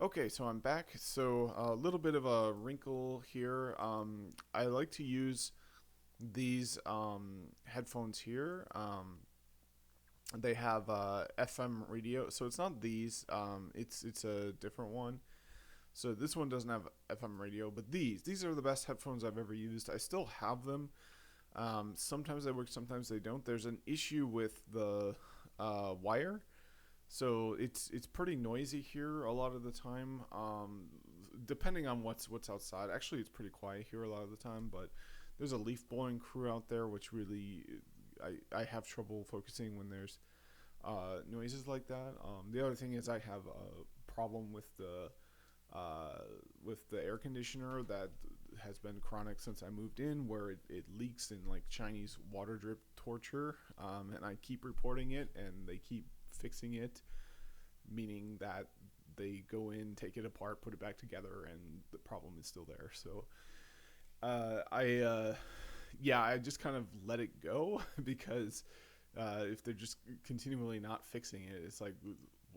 Okay, so I'm back. So a little bit of a wrinkle here. I like to use these headphones here. They have FM radio, so it's not these. It's a different one. So this one doesn't have FM radio, but these are the best headphones I've ever used. I still have them. Sometimes they work, sometimes they don't. There's an issue with the wire, so it's pretty noisy here a lot of the time. Depending on what's outside. Actually, it's pretty quiet here a lot of the time, but there's a leaf blowing crew out there, which really I have trouble focusing when there's noises like that. The other thing is I have a problem with the air conditioner that has been chronic since I moved in, where it leaks in like Chinese water drip torture, and I keep reporting it, and they keep fixing it, meaning that they go in, take it apart, put it back together, and the problem is still there. So I yeah, I just kind of let it go because if they're just continually not fixing it, it's like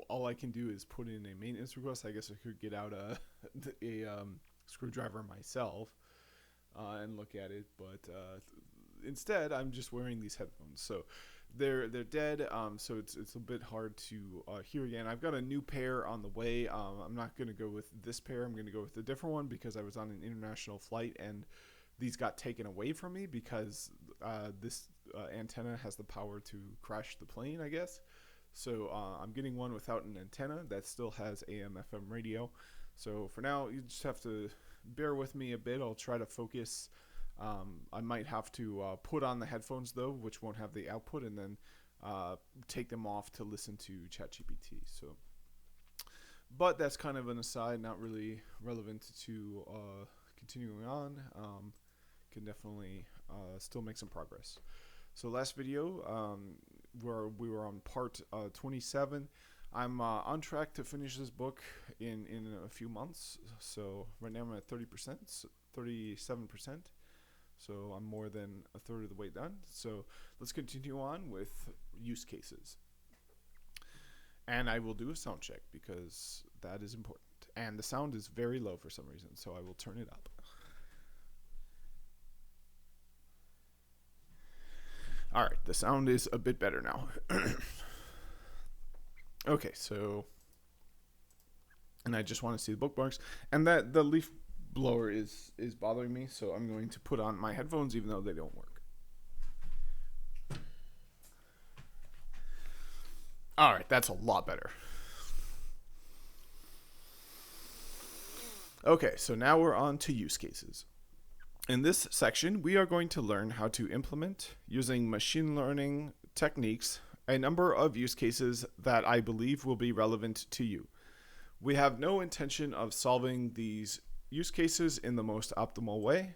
all I can do is put in a maintenance request. I guess I could get out a screwdriver myself and look at it, but instead I'm just wearing these headphones. So they're dead. So it's a bit hard to hear again. I've got a new pair on the way. I'm not gonna go with this pair. I'm gonna go with a different one because I was on an international flight and these got taken away from me because this antenna has the power to crash the plane, I guess. So I'm getting one without an antenna that still has AM/FM radio. So for now, you just have to bear with me a bit. I'll try to focus. I might have to put on the headphones though, which won't have the output, and then take them off to listen to ChatGPT. So, but that's kind of an aside, not really relevant to continuing on. Can definitely still make some progress. So last video, where we were on part 27. I'm on track to finish this book in a few months. So right now I'm at 30%, 37%. So I'm more than a third of the way done. So let's continue on with use cases. And I will do a sound check because that is important. And the sound is very low for some reason, so I will turn it up. All right, the sound is a bit better now. Okay, so, and I just want to see the bookmarks, and that the leaf blower is bothering me, so I'm going to put on my headphones even though they don't work. All right, that's a lot better. Okay, so now we're on to use cases. In this section, we are going to learn how to implement, using machine learning techniques, a number of use cases that I believe will be relevant to you. We have no intention of solving these use cases in the most optimal way.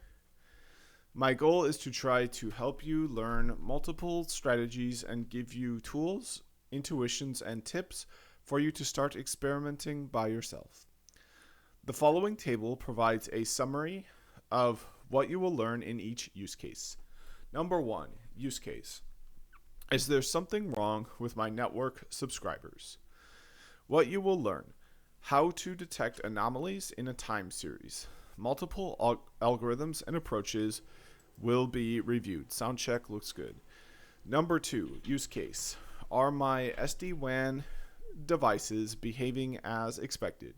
My goal is to try to help you learn multiple strategies and give you tools, intuitions, and tips for you to start experimenting by yourself. The following table provides a summary of what you will learn in each use case. Number 1, use case. Is there something wrong with my network subscribers? What you will learn. How to detect anomalies in a time series. Multiple algorithms and approaches will be reviewed. Sound check looks good. Number 2, use case. Are my SD-WAN devices behaving as expected?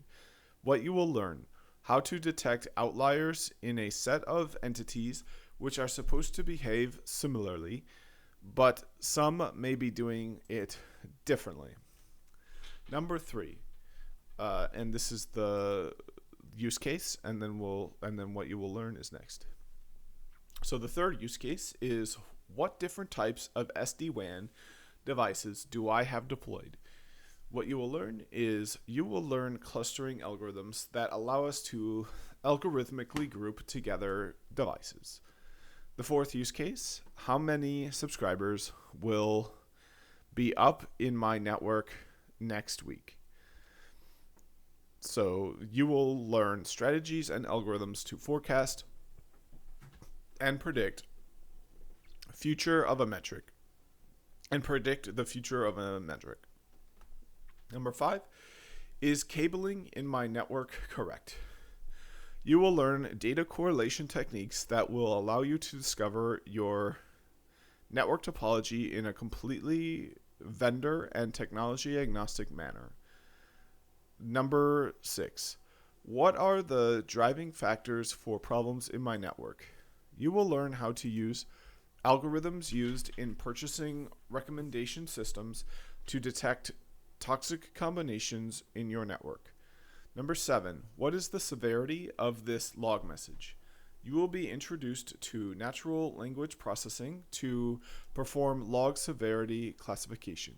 What you will learn. How to detect outliers in a set of entities which are supposed to behave similarly, but some may be doing it differently. Number 3, and this is the use case, and then what you will learn is next. So the third use case is what different types of SD-WAN devices do I have deployed? What you will learn is you will learn clustering algorithms that allow us to algorithmically group together devices. The fourth use case, how many subscribers will be up in my network next week? So you will learn strategies and algorithms to forecast and predict future of a metric and predict the future of a metric. Number 5 Is cabling in my network correct? You will learn data correlation techniques that will allow you to discover your network topology in a completely vendor and technology agnostic manner. Number 6. What are the driving factors for problems in my network? You will learn how to use algorithms used in purchasing recommendation systems to detect toxic combinations in your network. Number 7. What is the severity of this log message? You will be introduced to natural language processing to perform log severity classification.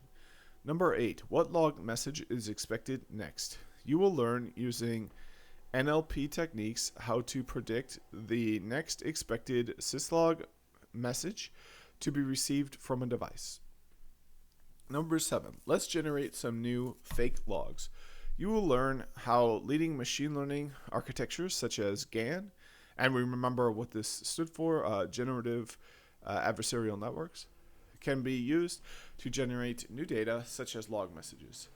Number 8. What log message is expected next? You will learn using NLP techniques how to predict the next expected syslog message to be received from a device. Number 7. Let's generate some new fake logs. You will learn how leading machine learning architectures such as GAN, and we remember what this stood for, generative adversarial networks, can be used to generate new data such as log messages.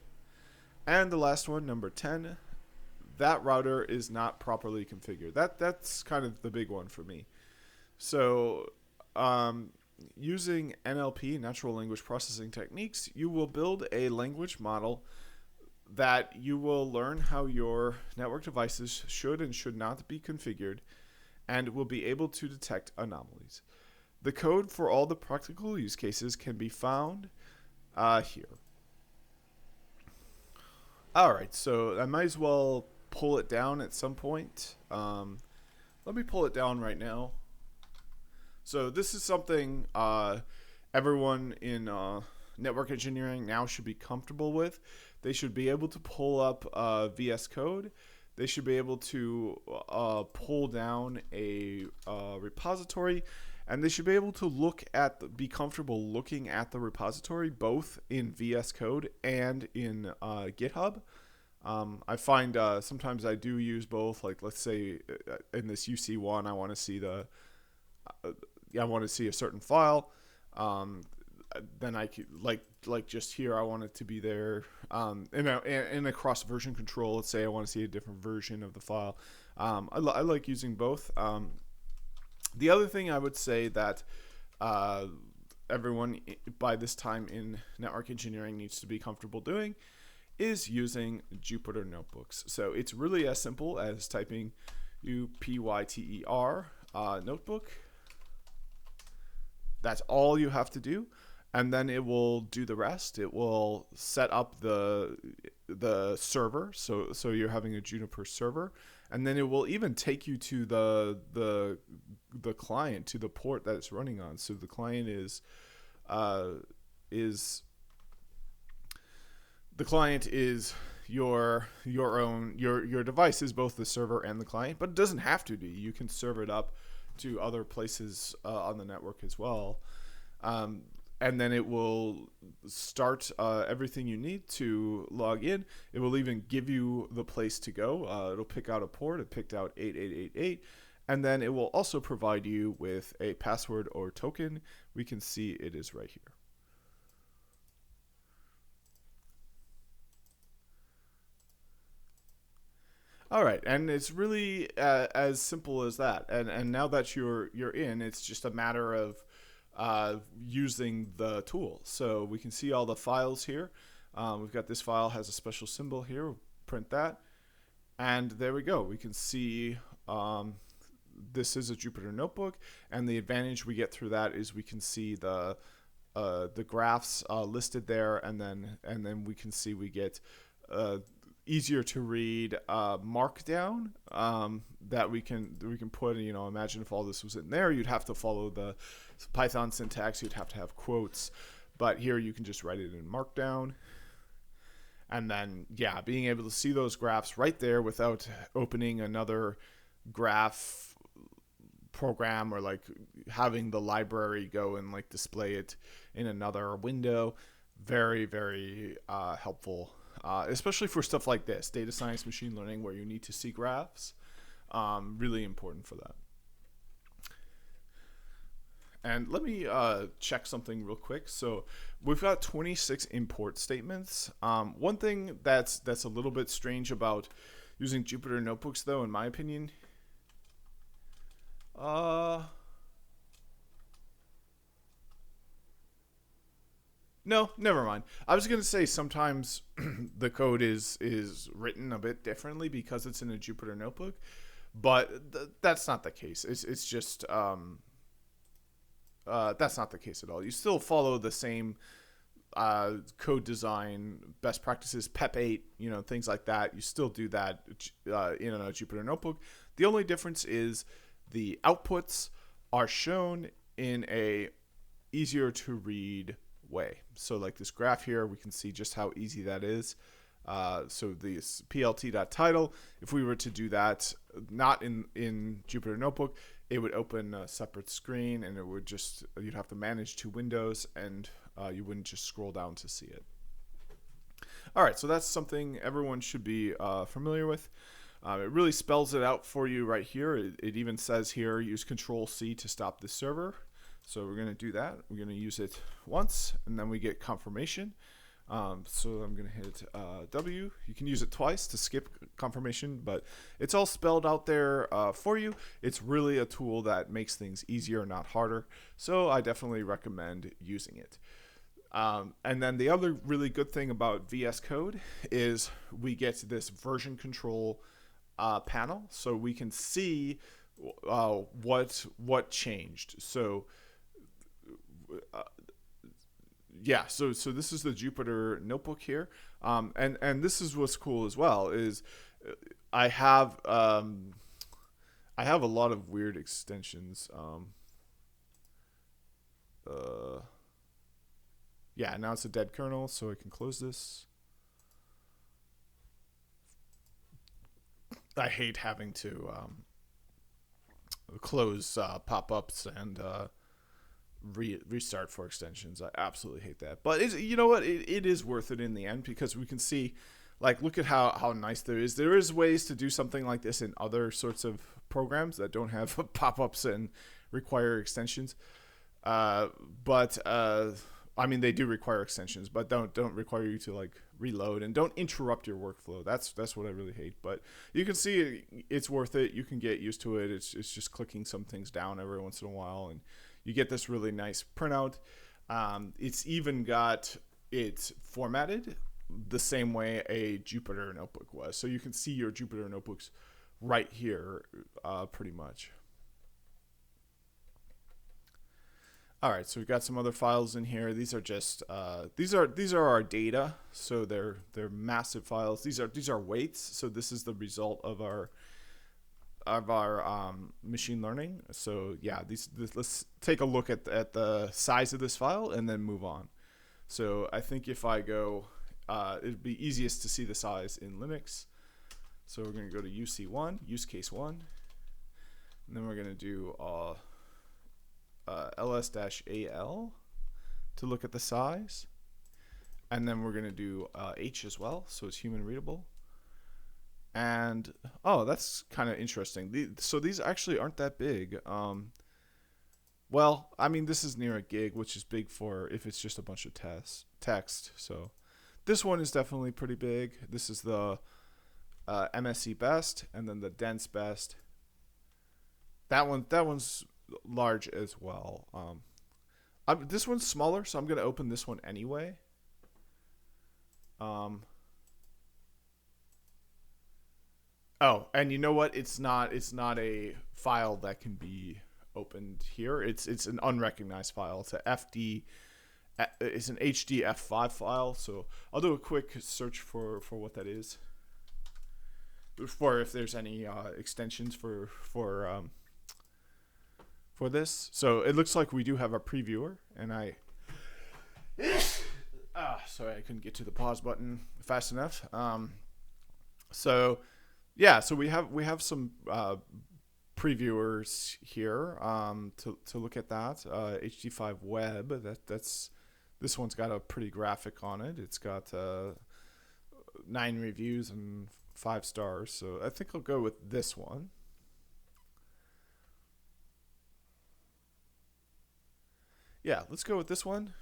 And the last one, number 10, that router is not properly configured. That's kind of the big one for me. So using NLP, natural language processing techniques, you will build a language model that you will learn how your network devices should and should not be configured and will be able to detect anomalies. The code for all the practical use cases can be found here. All right, so I might as well pull it down at some point. Let me pull it down right now. So this is something everyone in network engineering now should be comfortable with. They should be able to pull up VS Code. They should be able to pull down a repository, and they should be able to be comfortable looking at the repository both in VS Code and in GitHub. I find sometimes I do use both. Like, let's say in this UC1, I want to see a certain file. Then I could, like just here, I want it to be there. In a cross version control, let's say I want to see a different version of the file. I like using both. The other thing I would say that everyone by this time in network engineering needs to be comfortable doing is using Jupyter Notebooks. So it's really as simple as typing UPYTER notebook. That's all you have to do, and then it will do the rest. It will set up the server, so you're having a Juniper server, and then it will even take you to the client, to the port that it's running on. So the client is your device is both the server and the client, but it doesn't have to be. You can serve it up to other places on the network as well. And then it will start everything you need to log in. It will even give you the place to go. It'll pick out a port. It picked out 8888. And then it will also provide you with a password or token. We can see it is right here. All right, and it's really as simple as that. And now that you're in, it's just a matter of using the tool. So we can see all the files here. We've got this file has a special symbol here. We'll print that, and there we go. We can see this is a Jupyter Notebook, and the advantage we get through that is we can see the graphs listed there, and then we can see we get easier to read markdown that we can put. Imagine if all this was in there, you'd have to follow the Python syntax. You'd have to have quotes, but here you can just write it in markdown. And then, being able to see those graphs right there without opening another graph program or like having the library go and like display it in another window. Very, very helpful. Especially for stuff like this, data science, machine learning, where you need to see graphs. Really important for that. And let me check something real quick. So we've got 26 import statements. One thing that's a little bit strange about using Jupyter Notebooks, though, in my opinion, no, never mind. I was gonna say sometimes the code is written a bit differently because it's in a Jupyter Notebook, but that's not the case. It's just that's not the case at all. You still follow the same code design best practices, PEP 8, things like that. You still do that in a Jupyter Notebook. The only difference is the outputs are shown in a easier to read way. So like this graph here, we can see just how easy that is. So this plt.title, if we were to do that not in Jupyter Notebook, it would open a separate screen, and it would you'd have to manage 2 windows, and you wouldn't just scroll down to see it. All right, so that's something everyone should be familiar with. It really spells it out for you right here. It even says here, use Control-C to stop the server. So we're going to do that. We're going to use it once, and then we get confirmation. So I'm going to hit W. You can use it twice to skip confirmation, but it's all spelled out there for you. It's really a tool that makes things easier, not harder. So I definitely recommend using it. And then the other really good thing about VS Code is we get this version control panel, so we can see what changed. So yeah, so this is the Jupyter Notebook here, and this is what's cool as well is I have a lot of weird extensions. Yeah, now it's a dead kernel, so I can close this. I hate having to close pop-ups and restart for extensions. I absolutely hate that. But you know what? It is worth it in the end, because we can see, like, look at how nice there is. There is ways to do something like this in other sorts of programs that don't have pop-ups and require extensions. I mean, they do require extensions, but don't require you to like reload, and don't interrupt your workflow. That's what I really hate. But you can see it's worth it. You can get used to it. It's just clicking some things down every once in a while, and you get this really nice printout. It's even got it formatted the same way a Jupyter Notebook was. So you can see your Jupyter Notebooks right here, pretty much. All right, so we've got some other files in here. These are just these are our data, so they're massive files. These are weights, so this is the result of our machine learning. So yeah, let's take a look at the size of this file and then move on. So I think if I go, it'd be easiest to see the size in Linux. So we're going to go to UC1, use case 1, and then we're going to do ls-al to look at the size, and then we're going to do H as well, so it's human readable. And oh, that's kind of interesting. So these actually aren't that big. Well, I mean, this is near a gig, which is big for if it's just a bunch of text. So this one is definitely pretty big. This is the MSE best, and then the dense best. That one's large as well. This one's smaller, so I'm going to open this one anyway. Oh, and you know what? It's not a file that can be opened here. It's an unrecognized file. It's a FD. It's an HDF5 file. So I'll do a quick search for what that is. For if there's any extensions for this. So it looks like we do have a previewer, and sorry, I couldn't get to the pause button fast enough. So yeah, so we have some previewers here to look at that. HD5 Web, this one's got a pretty graphic on it. It's got 9 reviews and 5 stars. So I think I'll go with this one. Yeah, let's go with this one.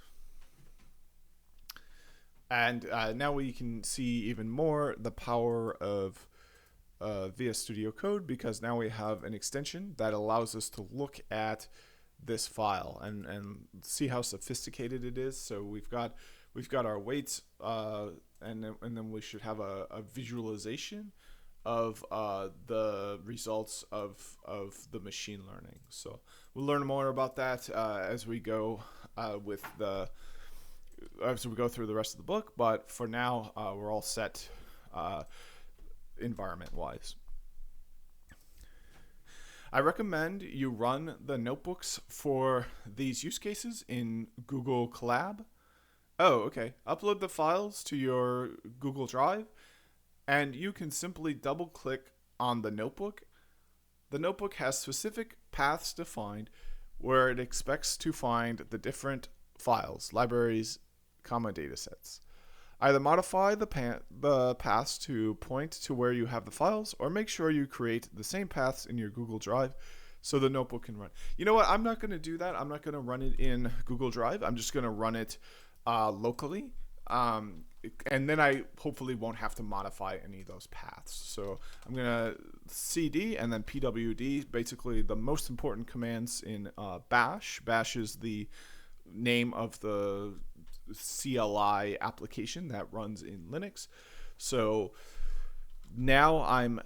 And now we can see even more the power of VS Studio Code, because now we have an extension that allows us to look at this file and see how sophisticated it is. So we've got our weights, and then we should have a visualization of the results of the machine learning. So we'll learn more about that as we go as we go through the rest of the book. But for now, we're all set environment-wise. I recommend you run the notebooks for these use cases in Google Colab. Oh, okay. Upload the files to your Google Drive, and you can simply double-click on the notebook. The notebook has specific paths defined where it expects to find the different files, libraries, datasets. Either modify the paths to point to where you have the files, or make sure you create the same paths in your Google Drive so the notebook can run. You know what? I'm not going to do that. I'm not going to run it in Google Drive. I'm just going to run it locally. And then I hopefully won't have to modify any of those paths. So I'm going to cd and then pwd, basically the most important commands in bash. Bash is the name of the CLI application that runs in Linux. So now I'm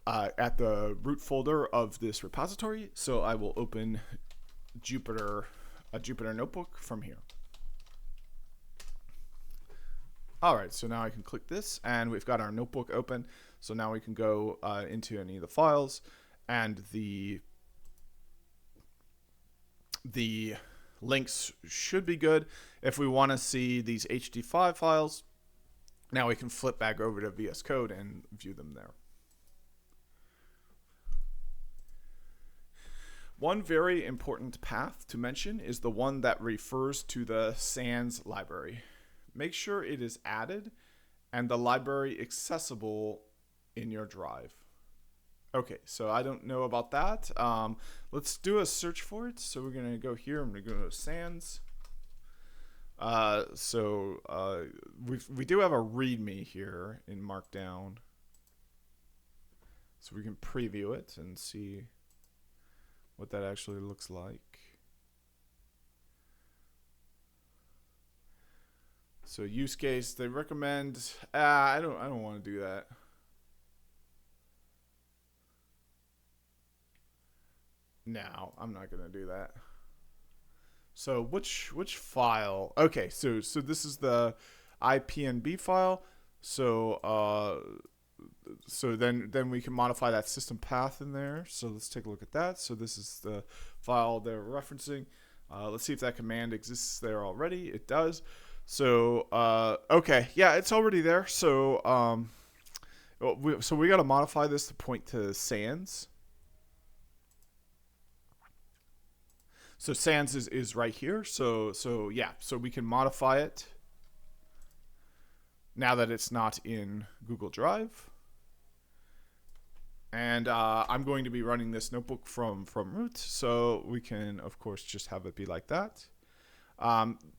at the root folder of this repository. So I will open a Jupyter notebook from here. All right, so now I can click this and we've got our notebook open. So now we can go into any of the files, and the links should be good. If we want to see these HD5 files, now we can flip back over to VS Code and view them there. One very important path to mention is the one that refers to the SANS library. Make sure it is added and the library accessible in your drive. Okay, so I don't know about that. Let's do a search for it. So we're going to go here. I'm going to go to SANS. We do have a README here in Markdown. So we can preview it and see what that actually looks like. So use case, they recommend, I don't want to do that. No, I'm not going to do that. So which file? Okay, so this is the IPNB file. So then we can modify that system path in there. So let's take a look at that. So this is the file they're referencing. Let's see if that command exists there already. It does. So okay, yeah, it's already there. So we got to modify this to point to SANS. So SANS is right here. So yeah, so we can modify it now that it's not in Google Drive. And I'm going to be running this notebook from root, so we can, of course, just have it be like that.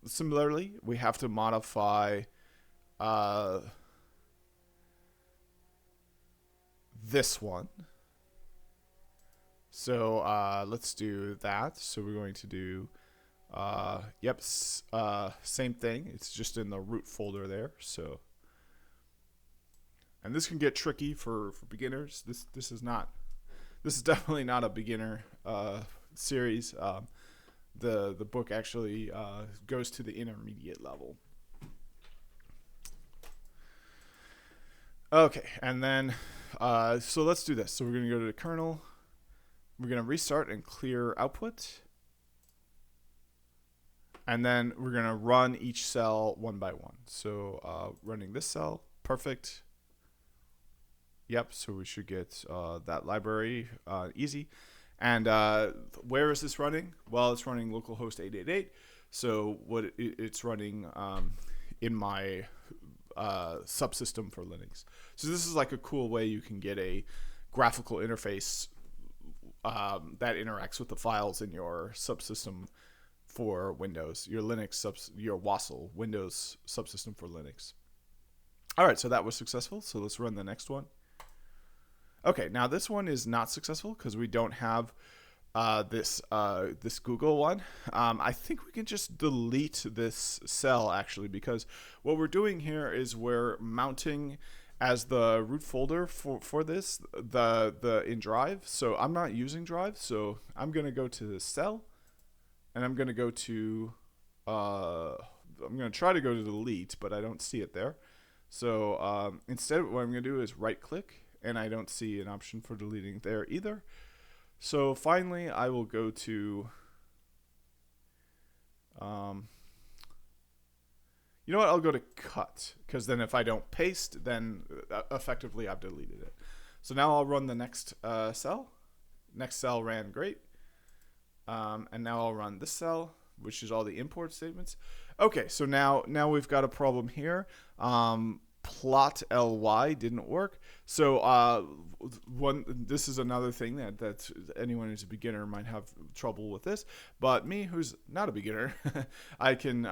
Similarly, we have to modify this one. So let's do that. So we're going to do, same thing. It's just in the root folder there. So, and this can get tricky for beginners. This is definitely not a beginner series. The book actually goes to the intermediate level. Okay, and then so let's do this. So we're going to go to the kernel. We're going to restart and clear output. And then we're going to run each cell one by one. So running this cell, perfect. Yep, so we should get that library easy. And where is this running? Well, it's running localhost 888. So it's running in my subsystem for Linux. So this is like a cool way you can get a graphical interface that interacts with the files in your subsystem for Windows, your your WASL, Windows subsystem for Linux. All right, so that was successful. So let's run the next one. Okay, now this one is not successful because we don't have this Google one. I think we can just delete this cell actually, because what we're doing here is we're mounting as the root folder for this the in Drive. So I'm not using Drive, so I'm gonna go to the cell, and I'm gonna go to I'm gonna try to go to delete, but I don't see it there. So instead, what I'm gonna do is right click, and I don't see an option for deleting there either. So finally, I will go to, you know what, I'll go to cut, because then if I don't paste, then effectively I've deleted it. So now I'll run the next cell. Next cell ran great. And now I'll run this cell, which is all the import statements. Okay, so now we've got a problem here. Plot ly didn't work. So this is another thing that anyone who's a beginner might have trouble with this. But me, who's not a beginner, I can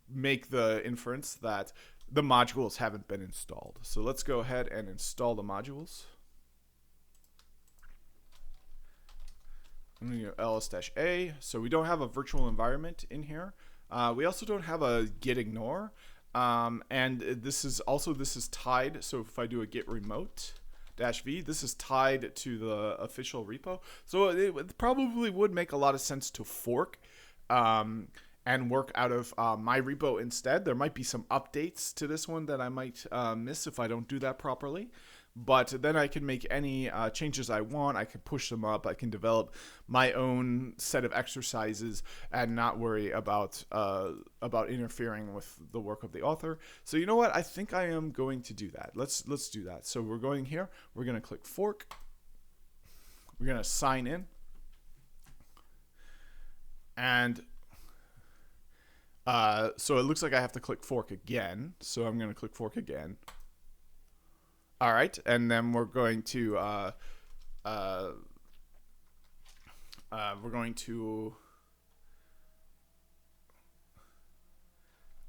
make the inference that the modules haven't been installed. So let's go ahead and install the modules. I'm going to go ls-a. So we don't have a virtual environment in here. We also don't have a git ignore. And this is tied. So if I do a git remote -v, this is tied to the official repo. So it probably would make a lot of sense to fork and work out of my repo instead. There might be some updates to this one that I might miss if I don't do that properly. But then I can make any changes I want. I can push them up. I can develop my own set of exercises and not worry about interfering with the work of the author. So you know what? I think I am going to do that. Let's do that. So we're going here. We're going to click fork. We're going to sign in. And so it looks like I have to click fork again. So I'm going to click fork again. All right, and then we're going to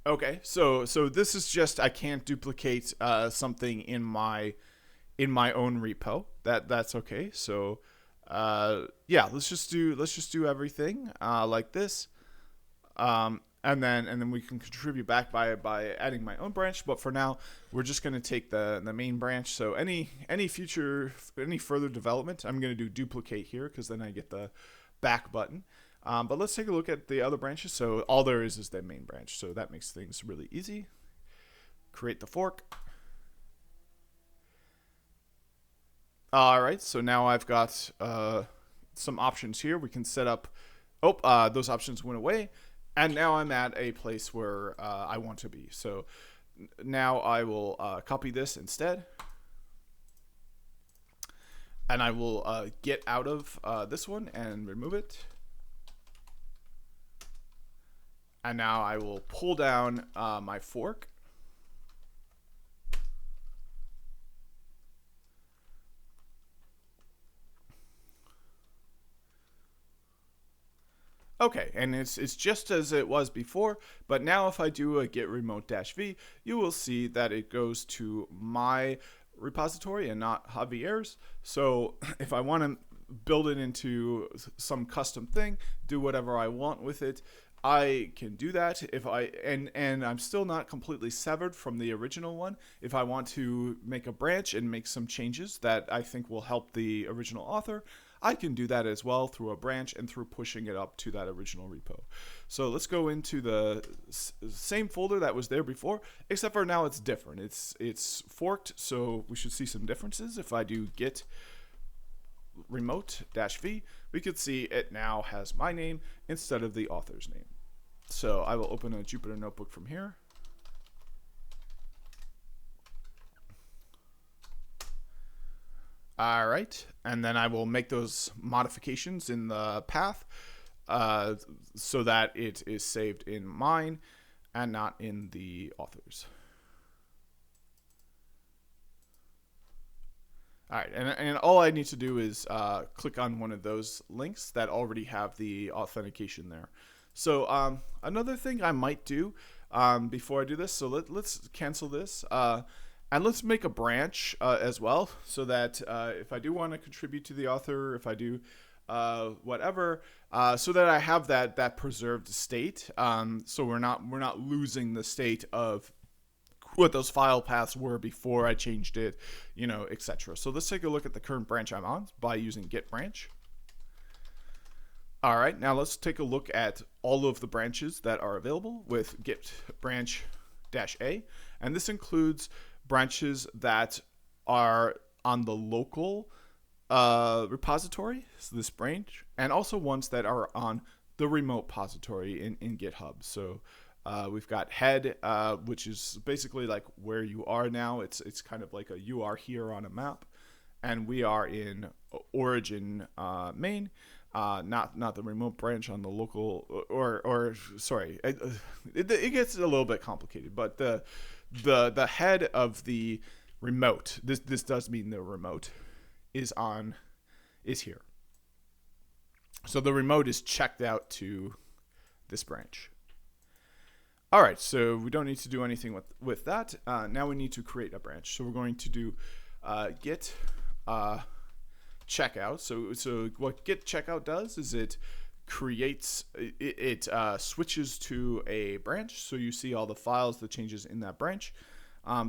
okay. So this is just, I can't duplicate something in my own repo. That's okay. So yeah, let's just do everything like this. And then we can contribute back by adding my own branch. But for now, we're just going to take the main branch. So any further development, I'm going to do duplicate here, because then I get the back button. But let's take a look at the other branches. So all there is the main branch. So that makes things really easy. Create the fork. All right. So now I've got some options here. We can set up. Those options went away. And now I'm at a place where I want to be. So now I will copy this instead. And I will get out of this one and remove it. And now I will pull down my fork. Okay, and it's just as it was before, but now if I do a git remote -v, you will see that it goes to my repository and not Javier's. So if I want to build it into some custom thing, do whatever I want with it, I can do that. And I'm still not completely severed from the original one. If I want to make a branch and make some changes that I think will help the original author, I can do that as well through a branch and through pushing it up to that original repo. So let's go into the same folder that was there before, except for now it's different. It's forked, so we should see some differences. If I do git remote -v, we could see it now has my name instead of the author's name. So I will open a Jupyter Notebook from here. All right, and then I will make those modifications in the path so that it is saved in mine and not in the author's. All right, and all I need to do is click on one of those links that already have the authentication there. So another thing I might do before I do this, so let's cancel this, and let's make a branch as well, so that if I do want to contribute to the author, if I do whatever, so that I have that preserved state, so we're not losing the state of what those file paths were before I changed it, etc. So let's take a look at the current branch I'm on by using git branch. All right, now let's take a look at all of the branches that are available with git branch -a, and this includes branches that are on the local repository, so this branch, and also ones that are on the remote repository in GitHub. So we've got head, which is basically like where you are now. It's kind of like you are here on a map, and we are in origin main, not the remote branch on the local, or sorry, it gets a little bit complicated. But the head of the remote, this does mean the remote, is here. So the remote is checked out to this branch. All right, so we don't need to do anything with that. Now we need to create a branch. So we're going to do git checkout. So what git checkout does is it creates, it switches to a branch. So you see all the files, the changes in that branch.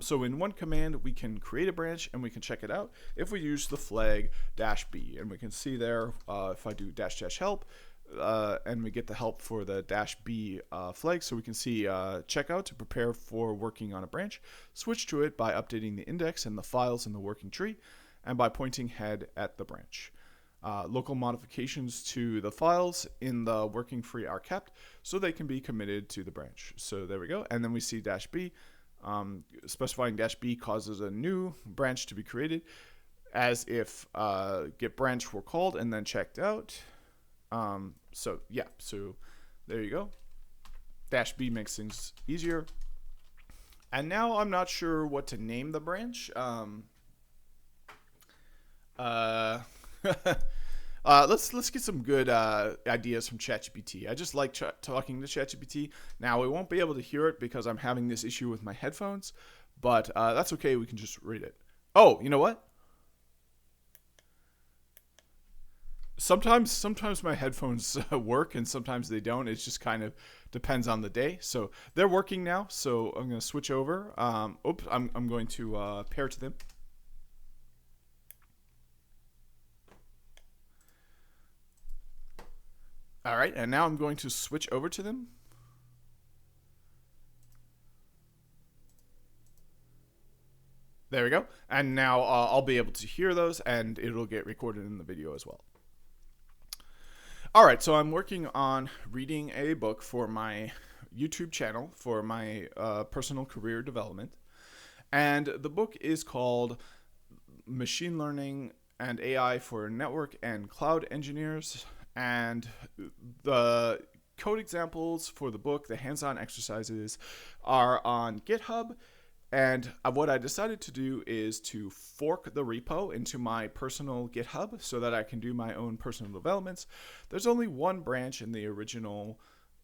So in one command, we can create a branch and we can check it out if we use the flag -b. And we can see there, if I do --help, and we get the help for the -b flag, so we can see checkout to prepare for working on a branch. Switch to it by updating the index and the files in the working tree, and by pointing head at the branch. Local modifications to the files in the working tree are kept, so they can be committed to the branch. So there we go, and then we see -b. Specifying -b causes a new branch to be created, as if git branch were called and then checked out. So yeah, so there you go. -b makes things easier. And now I'm not sure what to name the branch. Let's get some good ideas from ChatGPT. I just like talking to ChatGPT. Now we won't be able to hear it because I'm having this issue with my headphones, but that's okay. We can just read it. Oh, you know what? Sometimes my headphones work and sometimes they don't. It just kind of depends on the day. So they're working now. So I'm going to switch over. I'm going to pair to them. All right, and now I'm going to switch over to them. There we go. And now I'll be able to hear those, and it'll get recorded in the video as well. All right, so I'm working on reading a book for my YouTube channel for my personal career development. And the book is called Machine Learning and AI for Network and Cloud Engineers. And the code examples for the book, the hands-on exercises, are on GitHub. And what I decided to do is to fork the repo into my personal GitHub so that I can do my own personal developments. There's only one branch in the original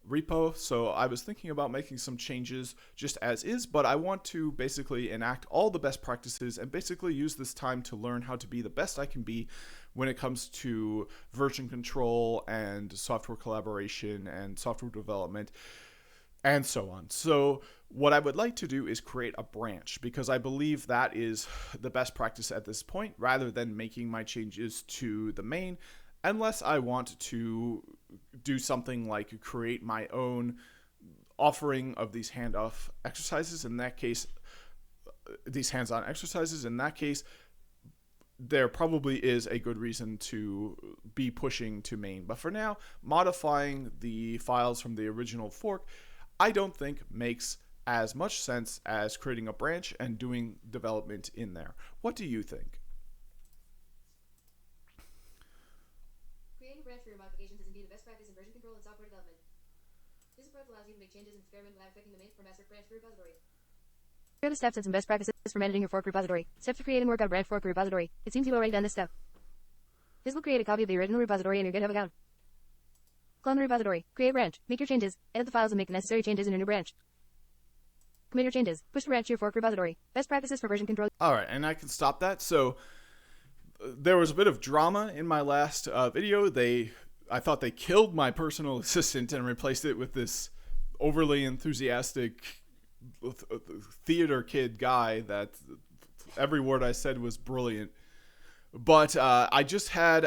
repo, so I was thinking about making some changes just as is, but I want to basically enact all the best practices and basically use this time to learn how to be the best I can be when it comes to version control and software collaboration and software development and so on. So what I would like to do is create a branch, because I believe that is the best practice at this point, rather than making my changes to the main, unless I want to do something like create my own offering of these handoff exercises. In that case, these hands-on exercises, in that case, there probably is a good reason to be pushing to main. But for now, modifying the files from the original fork, I don't think makes as much sense as creating a branch and doing development in there. What do you think? Creating a branch for your modifications is indeed the best practice in version control and software development. This approach allows you to make changes and experiment without affecting the main or master branch repository. Here are the steps and some best practices for managing your fork repository. Steps to create and work on branch fork repository. It seems you've already done this step. This will create a copy of the original repository in your GitHub account. Clone the repository. Create a branch. Make your changes. Edit the files and make the necessary changes in your new branch. Commit your changes. Push the branch to your fork repository. Best practices for version control. All right, and I can stop that. So there was a bit of drama in my last video. I thought they killed my personal assistant and replaced it with this overly enthusiastic theater kid guy that every word I said was brilliant. But I just had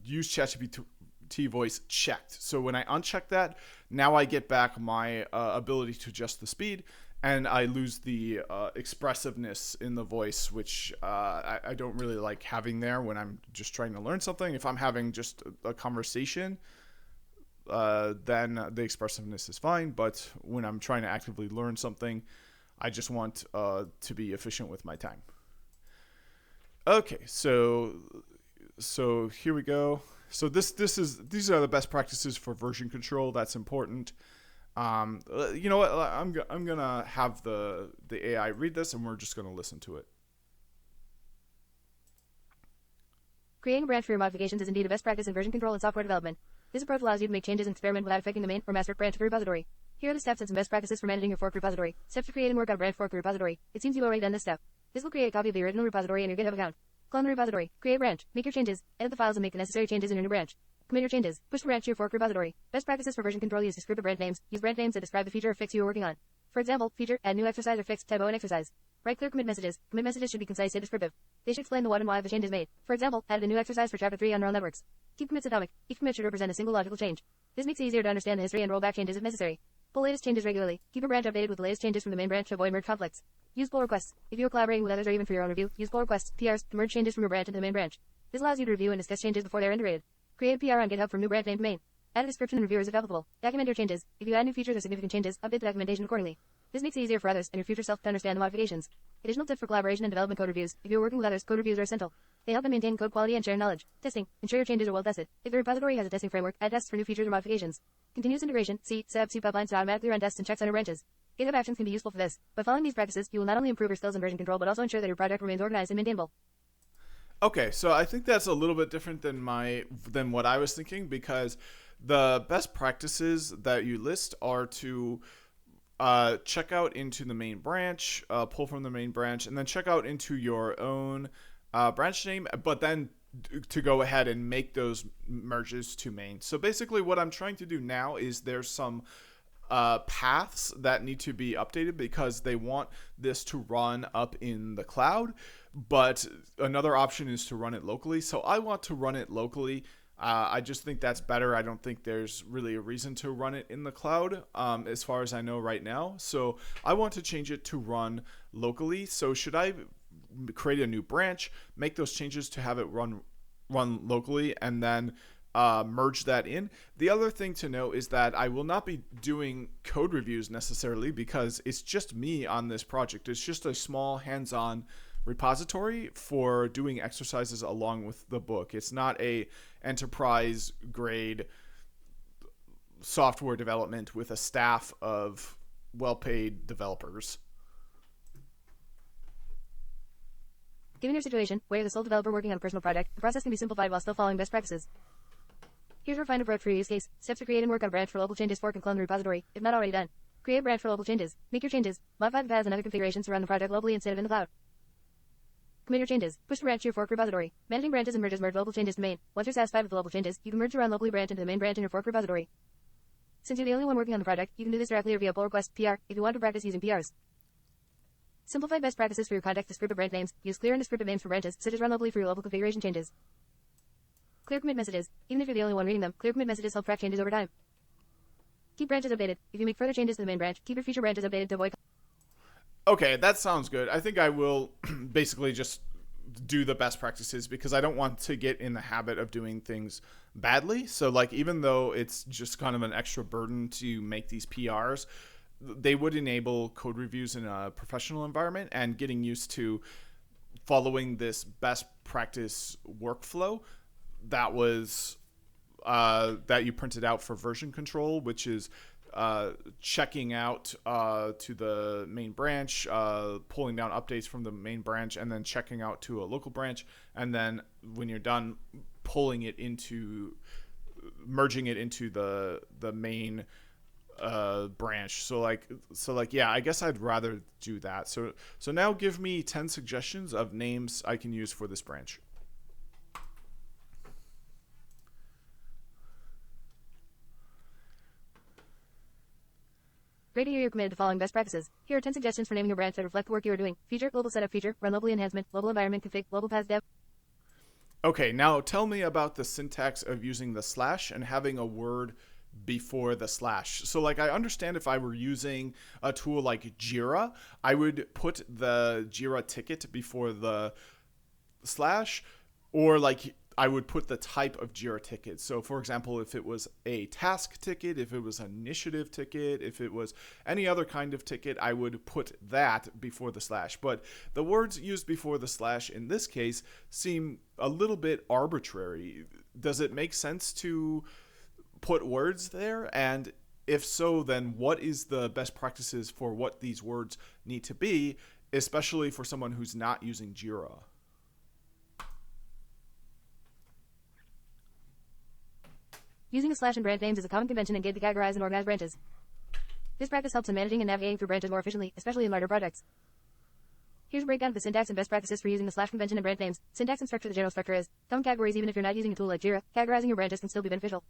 use ChatGPT voice checked. So when I uncheck that, now I get back my ability to adjust the speed, and I lose the expressiveness in the voice, which I don't really like having there when I'm just trying to learn something. If I'm having just a conversation, then the expressiveness is fine. But when I'm trying to actively learn something, I just want to be efficient with my time. Okay, so here we go. So these are the best practices for version control. That's important. You know what? I'm gonna have the AI read this, and we're just gonna listen to it. Creating a branch for your modifications is indeed a best practice in version control and software development. This approach allows you to make changes and experiment without affecting the main or master branch of your repository. Here are the steps and some best practices for managing your fork repository. Steps to create and work on branch fork repository. It seems you've already done this step. This will create a copy of the original repository in your GitHub account. Clone the repository. Create a branch. Make your changes. Edit the files and make the necessary changes in your new branch. Commit your changes. Push the branch to your fork repository. Best practices for version control: use descriptive branch names. Use branch names that describe the feature or fix you are working on. For example, feature, add new exercise or fix, typo in exercise. Write clear commit messages. Commit messages should be concise and descriptive. They should explain the what and why of the change is made. For example, added a new exercise for chapter 3 on neural networks. Keep commits atomic. Each commit should represent a single logical change. This makes it easier to understand the history and roll back changes if necessary. Pull latest changes regularly. Keep a branch updated with the latest changes from the main branch to avoid merge conflicts. Use pull requests. If you are collaborating with others or even for your own review, use pull requests, PRs, to merge changes from your branch into the main branch. This allows you to review and discuss changes before they are integrated. Create a PR on GitHub from new branch named main. Add a description and reviewers if applicable. Document your changes. If you add new features or significant changes, update the documentation accordingly. This makes it easier for others and your future self to understand the modifications. Additional tip for collaboration and development: code reviews. If you're working with others, code reviews are essential. They help them maintain code quality and share knowledge. Testing. Ensure your changes are well tested. If the repository has a testing framework, add tests for new features or modifications. Continuous integration. Set up C pipelines to automatically run tests and checks on your branches. GitHub Actions can be useful for this. By following these practices, you will not only improve your skills in version control, but also ensure that your project remains organized and maintainable. Okay, so I think that's a little bit different than what I was thinking, because the best practices that you list are to check out into the main branch, pull from the main branch, and then check out into your own branch name, but then to go ahead and make those merges to main. So basically what I'm trying to do now is there's some paths that need to be updated because they want this to run up in the cloud, but another option is to run it locally. So I want to run it locally. I just think that's better. I don't think there's really a reason to run it in the cloud as far as I know right now. So I want to change it to run locally. So should I create a new branch, make those changes to have it run locally, and then merge that in? The other thing to know is that I will not be doing code reviews necessarily because it's just me on this project. It's just a small hands-on repository for doing exercises along with the book. It's not a enterprise grade software development with a staff of well-paid developers. Given your situation, where you're the sole developer working on a personal project, the process can be simplified while still following best practices. Here's a refined approach for your use case. Steps to create and work on a branch for local changes: fork and clone the repository, if not already done. Create a branch for local changes. Make your changes. Modify the paths and other configurations to run the project locally instead of in the cloud. Commit your changes. Push the branch to your fork repository. Managing branches and merges: merge local changes to main. Once you're satisfied with the local changes, you can merge the run locally branch into the main branch in your fork repository. Since you're the only one working on the project, you can do this directly or via pull request, PR, if you want to practice using PRs. Simplify best practices for your context descriptive branch names. Use clear and descriptive names for branches, such as run locally for your local configuration changes. Clear commit messages. Even if you're the only one reading them, clear commit messages help track changes over time. Keep branches updated. If you make further changes to the main branch, keep your feature branches updated to avoid. Okay, that sounds good. I think I will basically just do the best practices because I don't want to get in the habit of doing things badly. So like, even though it's just kind of an extra burden to make these PRs, they would enable code reviews in a professional environment, and getting used to following this best practice workflow that was that you printed out for version control, which is checking out to the main branch, pulling down updates from the main branch, and then checking out to a local branch, and then when you're done, merging it into the main branch. So yeah, I guess I'd rather do that. So now give me 10 suggestions of names I can use for this branch. Great to hear you're committed to following best practices. Here are 10 suggestions for naming your branch that reflect the work you are doing. Feature, global setup feature, run locally enhancement, global environment config, global paths dev. Okay, now tell me about the syntax of using the slash and having a word before the slash. So like I understand if I were using a tool like Jira, I would put the Jira ticket before the slash, or like I would put the type of Jira ticket. So for example, if it was a task ticket, if it was an initiative ticket, if it was any other kind of ticket, I would put that before the slash. But the words used before the slash in this case seem a little bit arbitrary. Does it make sense to put words there? And if so, then what is the best practices for what these words need to be, especially for someone who's not using Jira? Using a slash in branch names is a common convention in Git to categorize and organize branches. This practice helps in managing and navigating through branches more efficiently, especially in larger projects. Here's a breakdown of the syntax and best practices for using the slash convention in branch names. Syntax and structure. The general structure is common categories. Even if you're not using a tool like Jira, categorizing your branches can still be beneficial.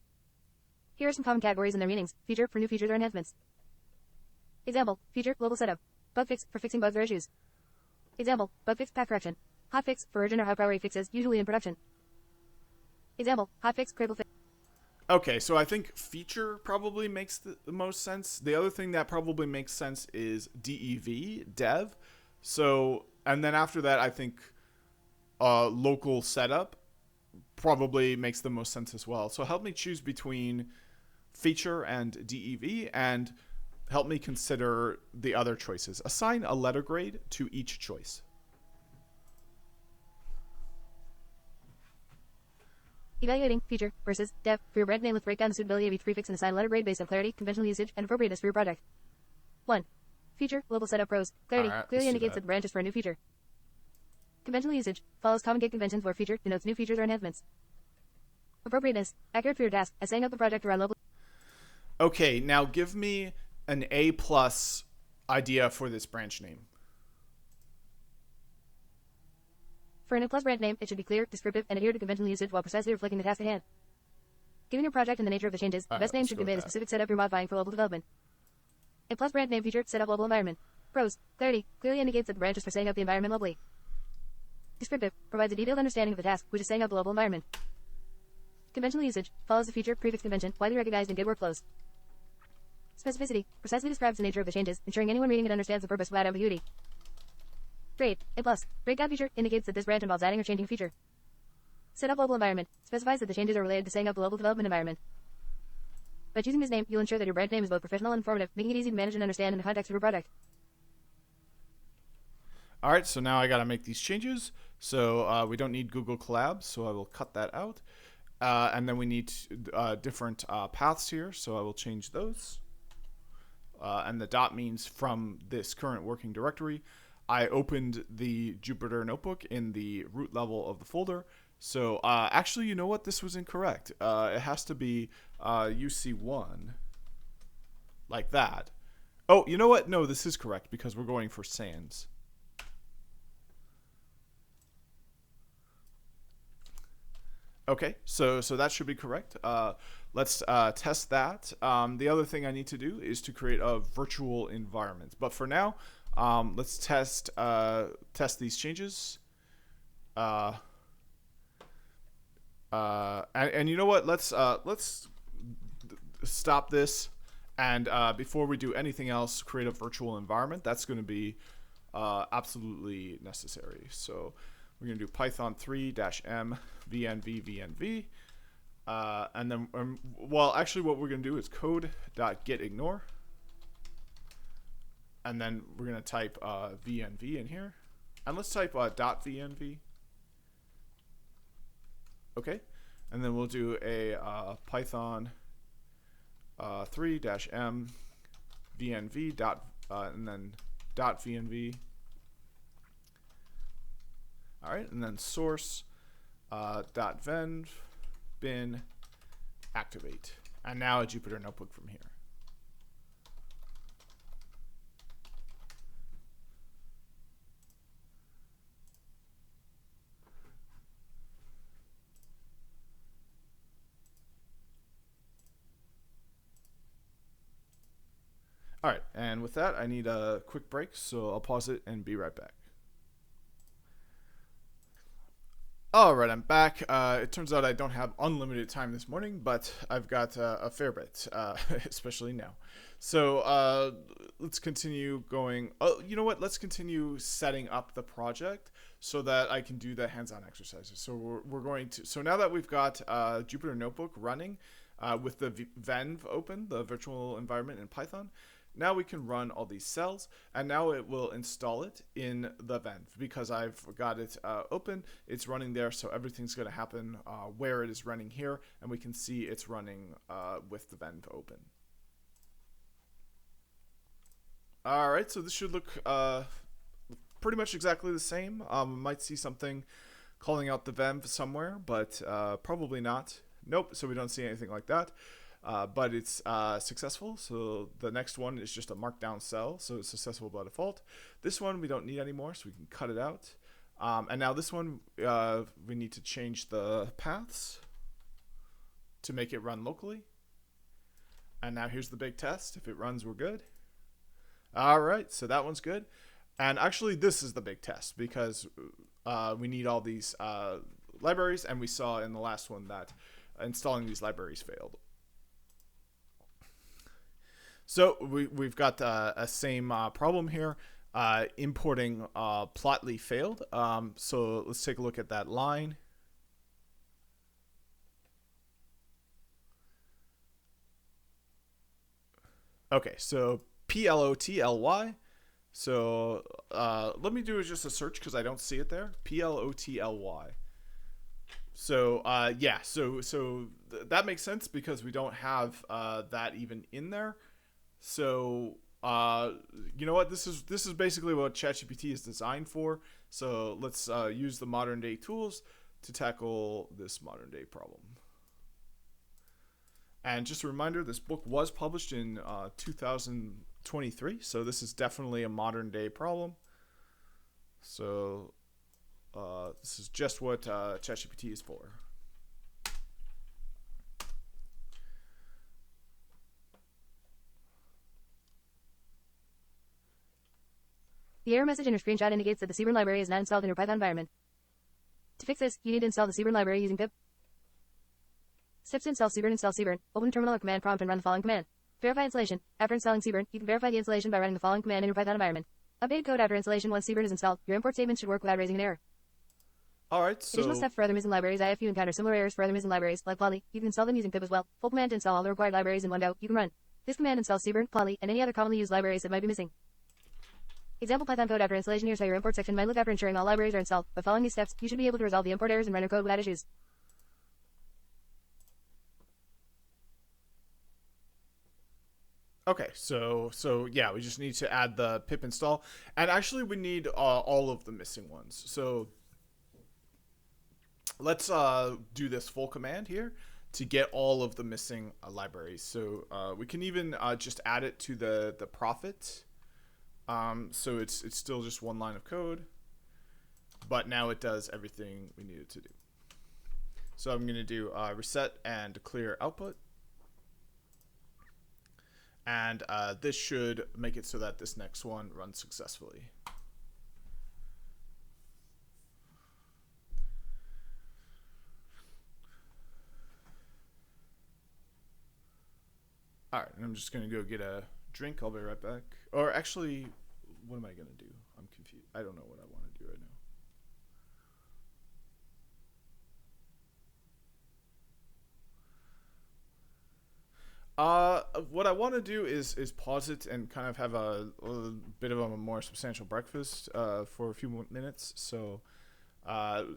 Here are some common categories and their meanings. Feature, for new features or enhancements. Example, feature, global setup. Bug fix, for fixing bugs or issues. Example, bug fix, path correction. Hot fix, for urgent or high priority fixes, usually in production. Example, hot fix, critical fix. Okay, so I think feature probably makes the most sense. The other thing that probably makes sense is dev. So, and then after that, I think local setup probably makes the most sense as well. So help me choose between feature and dev, and help me consider the other choices. Assign a letter grade to each choice. Evaluating feature versus dev for your brand name with breakdown the suitability of each prefix and assign letter grade based on clarity, conventional usage, and appropriateness for your project. 1. Feature, global setup pros. Clarity, Alright, clearly let's do indicates that the branch is for a new feature. Conventional usage, follows common Git conventions where feature denotes new features or enhancements. Appropriateness, accurate for your task, as setting up the project around local. Okay, now give me an A+ idea for this branch name. For an A+ brand name, it should be clear, descriptive, and adhere to conventional usage while precisely reflecting the task at hand. Given your project and the nature of the changes, the best name should convey the specific setup you're modifying for global development. A+ brand name feature, set up global environment. Pros, clarity, clearly indicates that the branch is for setting up the environment locally. Descriptive, provides a detailed understanding of the task, which is setting up the global environment. Conventional usage, follows the feature, prefix convention, widely recognized in Git workflows. Specificity, precisely describes the nature of the changes, ensuring anyone reading it understands the purpose without ambiguity. Grade, A+. Breakdown feature indicates that this branch involves adding or changing a feature. Set up global environment, specifies that the changes are related to setting up the global development environment. By choosing this name, you'll ensure that your brand name is both professional and informative, making it easy to manage and understand in the context of your project. All right, so now I got to make these changes. So we don't need Google Colab, so I will cut that out. And then we need different paths here, so I will change those. And the dot means from this current working directory. I opened the Jupyter Notebook in the root level of the folder. So actually, you know what? This was incorrect. It has to be UC1, like that. Oh, you know what? No, this is correct because we're going for sans. Okay, so that should be correct. Let's test that. The other thing I need to do is to create a virtual environment. But for now, let's test these changes. And you know what? Let's stop this, and before we do anything else, create a virtual environment. That's going to be absolutely necessary. So we're going to do Python 3-m vnv, and then well, actually, what we're going to do is code.getIgnore, and then we're going to type vnv in here, and let's type .vnv. Okay, and then we'll do a Python 3-m vnv dot and then dot .vnv. All right, and then source dot .venv bin activate, and now a Jupyter Notebook from here. All right, and with that, I need a quick break, so I'll pause it and be right back. All right, I'm back. It turns out I don't have unlimited time this morning, but I've got a fair bit, especially now. So let's continue going. Oh, you know what? Let's continue setting up the project so that I can do the hands-on exercises. So we're going to. So now that we've got Jupyter Notebook running with the Venv open, the virtual environment in Python. Now we can run all these cells, and now it will install it in the Venv because I've got it open. It's running there, so everything's going to happen where it is running here, and we can see it's running with the Venv open. All right, so this should look pretty much exactly the same. Might see something calling out the Venv somewhere, but probably not. Nope, so we don't see anything like that. But it's successful, so the next one is just a markdown cell, so it's successful by default. This one we don't need anymore, so we can cut it out. And now this one, we need to change the paths to make it run locally. And now here's the big test. If it runs, we're good. All right, so that one's good. And actually, this is the big test because we need all these libraries, and we saw in the last one that installing these libraries failed. So we've got a same problem here. Importing Plotly failed. So let's take a look at that line. Okay, so Plotly. So let me do just a search because I don't see it there. Plotly. So yeah, so that makes sense because we don't have that even in there. So you know what, this is basically what ChatGPT is designed for. So let's use the modern day tools to tackle this modern day problem. And just a reminder, this book was published in 2023, so this is definitely a modern day problem. So this is just what ChatGPT is for. The error message in your screenshot indicates that the Cburn library is not installed in your Python environment. To fix this, you need to install the Cburn library using pip. Steps to install Cburn. Open the terminal or command prompt and run the following command. Verify installation. After installing Cburn, you can verify the installation by running the following command in your Python environment. Update code after installation. Once Cburn is installed, your import statements should work without raising an error. All right, so additional step for other missing libraries. If you encounter similar errors for other missing libraries, like Plotly, you can install them using pip as well. Full command to install all the required libraries in one go. You can run. This command installs Cburn, Plotly, and any other commonly used libraries that might be missing. Example Python code after installation. Here's how your import section might look after ensuring all libraries are installed. By following these steps, you should be able to resolve the import errors and run your code without issues. okay, so yeah, we just need to add the pip install, and actually we need all of the missing ones. So let's do this full command here to get all of the missing libraries. So we can even just add it to the profit. So it's still just one line of code, but now it does everything we need it to do. So I'm going to do reset and clear output. And this should make it so that this next one runs successfully. All right, and I'm just going to go get a drink. I'll be right back. Or actually, what am I going to do? I'm confused. I don't know what I want to do right now. What I want to do is pause it and kind of have a bit of a more substantial breakfast for a few more minutes. So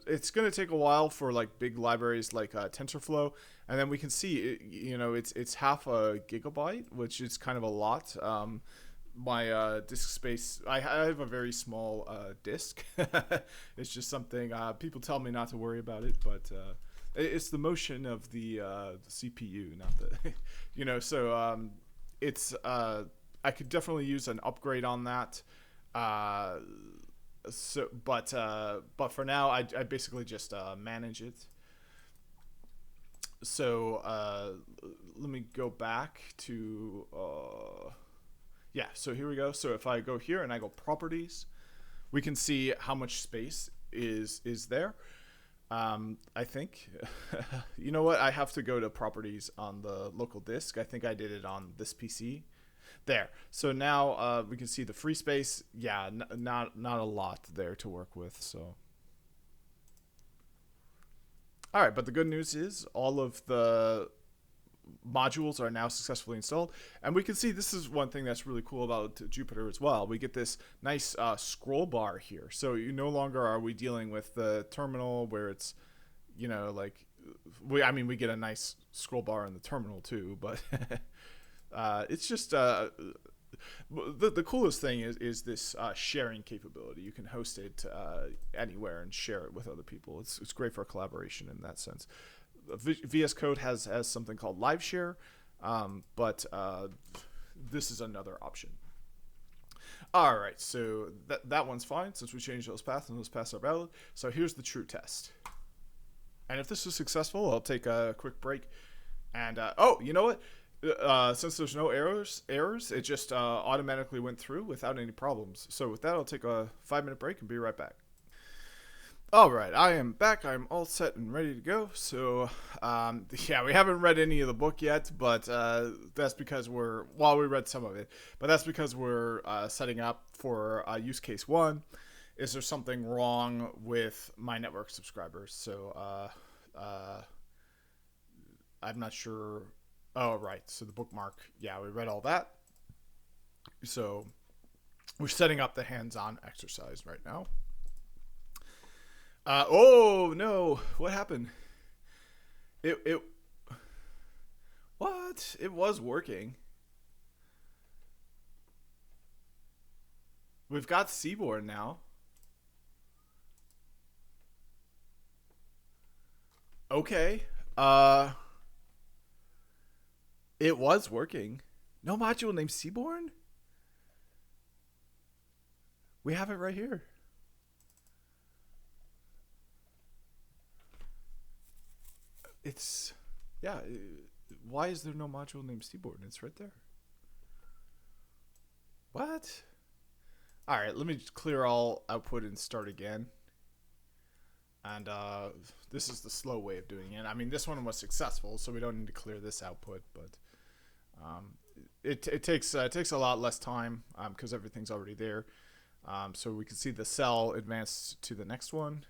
It's going to take a while for like big libraries like TensorFlow, and then we can see it's half a gigabyte, which is kind of a lot. My disk space, I have a very small disk. It's just something people tell me not to worry about it, but it's the motion of the CPU, not the So it's I could definitely use an upgrade on that. But for now, I basically just manage it. So let me go back to yeah. So here we go. So if I go here and I go properties, we can see how much space is there. I think you know what, I have to go to properties on the local disk. I think I did it on this PC. There. So now we can see the free space. Yeah, not a lot there to work with. So, all right. But the good news is all of the modules are now successfully installed, and we can see this is one thing that's really cool about Jupyter as well. We get this nice scroll bar here. So you no longer are we dealing with the terminal where it's like we get a nice scroll bar in the terminal too, but. It's just the coolest thing is this sharing capability. You can host it anywhere and share it with other people. It's great for collaboration in that sense. VS Code has something called Live Share, but this is another option. All right, so that one's fine since we changed those paths and those paths are valid. So here's the true test. And if this is successful, I'll take a quick break. And oh, you know what? Since there's no errors, it just automatically went through without any problems. So with that, I'll take a 5-minute break and be right back. All right, I am back. I'm all set and ready to go. So, yeah, we haven't read any of the book yet, but that's because we read some of it, but that's because we're setting up for use case 1. Is there something wrong with my network subscribers? So, I'm not sure. Oh, right. So the bookmark. Yeah, we read all that. So we're setting up the hands-on exercise right now. Oh, no. What happened? What? It was working. We've got Seaborn now. Okay. It was working. No module named Seaborn? We have it right here. It's, yeah. Why is there no module named Seaborn? It's right there. What? All right, let me just clear all output and start again. And this is the slow way of doing it. I mean, this one was successful, so we don't need to clear this output, but it takes a lot less time because everything's already there. So we can see the cell advance to the next one.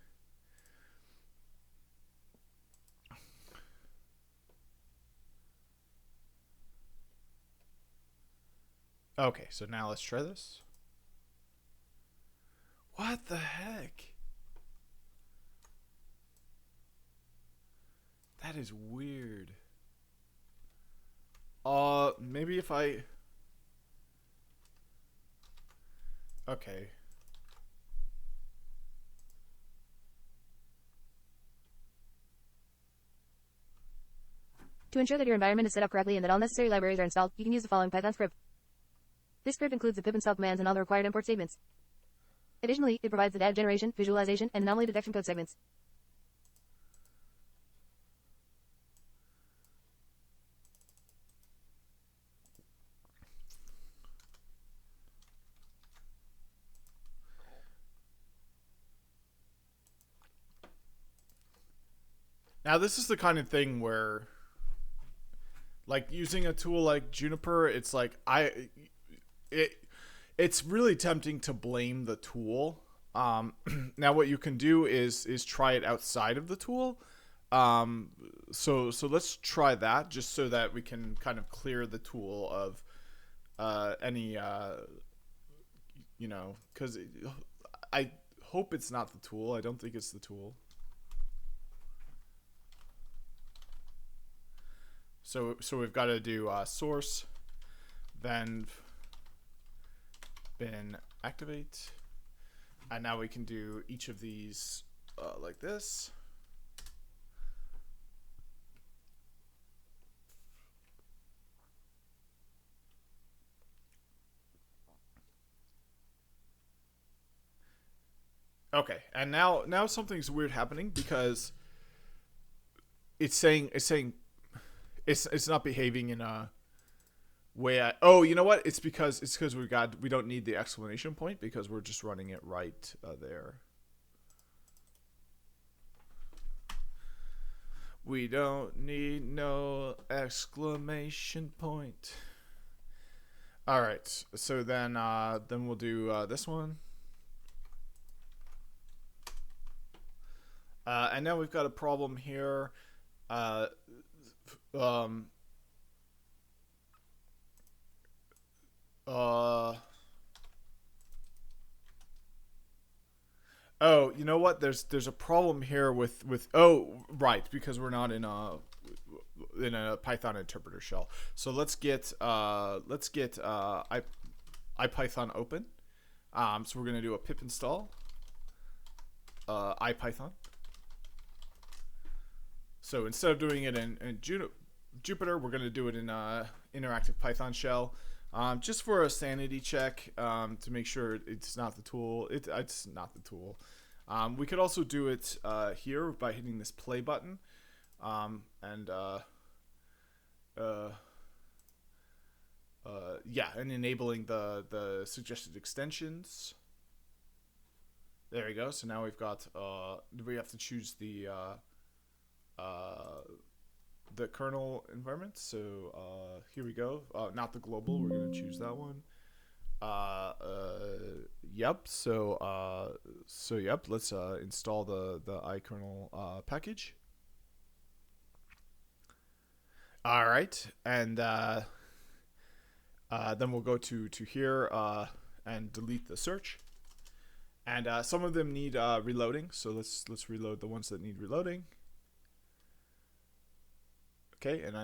Okay, so now let's try this. What the heck? That is weird. Maybe if I... Okay. To ensure that your environment is set up correctly and that all necessary libraries are installed, you can use the following Python script. This script includes the pip install commands and all the required import statements. Additionally, it provides the data generation, visualization, and anomaly detection code segments. Now, this is the kind of thing where, like, using a tool like Juniper, it's like it's really tempting to blame the tool. Now, what you can do is try it outside of the tool. So let's try that just so that we can kind of clear the tool of any because hope it's not the tool. I don't think it's the tool. So we've got to do source, then bin activate, and now we can do each of these like this. Okay, and now something's weird happening because it's saying it's not behaving in a way. Oh, you know what? It's because we don't need the exclamation point because we're just running it right there. We don't need no exclamation point. All right, so then we'll do this one. And now we've got a problem here. Oh, you know what? There's a problem here with oh, right, because we're not in a Python interpreter shell. So let's get IPython open. So we're gonna do a pip install IPython. So instead of doing it in Jupyter, we're going to do it in interactive Python shell, just for a sanity check, to make sure it's not the tool. It's not the tool. We could also do it here by hitting this play button, and enabling the suggested extensions. There we go. So now we've got we have to choose the kernel environment. So here we go. Not the global. We're going to choose that one. Yep. So yep. Let's install the ikernel package. All right, and then we'll go to here and delete the search. And some of them need reloading, so let's reload the ones that need reloading. Okay, and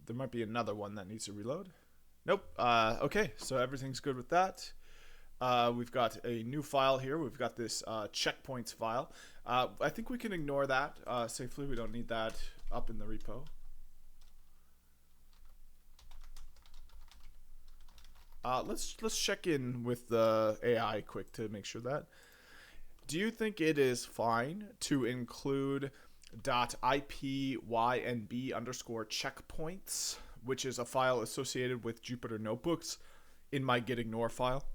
there might be another one that needs to reload. Nope. Okay, so everything's good with that. We've got a new file here. We've got this checkpoints file. I think we can ignore that safely. We don't need that up in the repo. Let's check in with the AI quick to make sure that. Do you think it is fine to include .ipynb_checkpoints, which is a file associated with Jupyter Notebooks, in my gitignore file?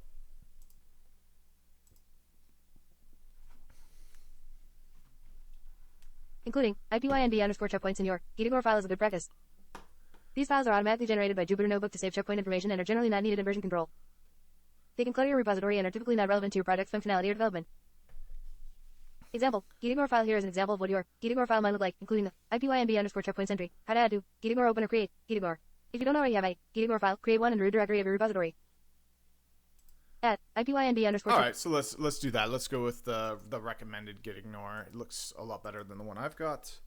Including ipynb_checkpoints in your gitignore file is a good practice. These files are automatically generated by Jupyter Notebook to save checkpoint information and are generally not needed in version control. They can clutter your repository and are typically not relevant to your project's functionality or development. Example, gitignore file here is an example of what your gitignore file might look like, including the ipynb_checkpoints entry, how to add to, gitignore open or create, gitignore. If you don't already have a gitignore file, create one in the root directory of your repository. Add ipynb_. All right, so let's do that. Let's go with the recommended gitignore. It looks a lot better than the one I've got.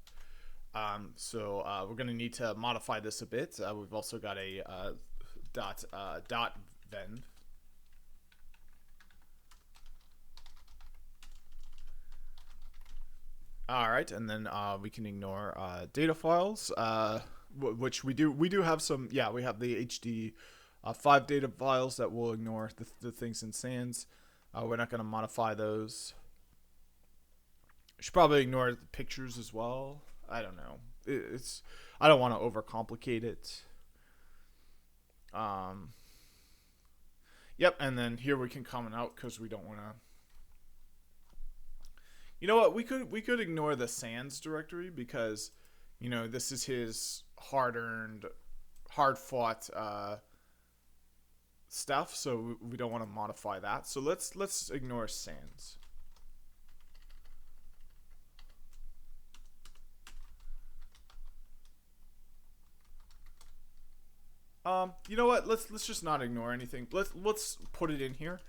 So we're going to need to modify this a bit. We've also got a dot ven. All right, and then we can ignore data files, which we do have some. Yeah, we have the HD 5 data files that we'll ignore. The things in sans, we're not going to modify those. Should probably ignore the pictures as well. I don't know. I don't want to overcomplicate it. Yep, and then here we can comment out because we don't want to. You know what? We could ignore the sans directory because, you know, this is his hard-earned, hard-fought stuff. So we don't want to modify that. So let's ignore sans. You know what? Let's just not ignore anything. Let's put it in here,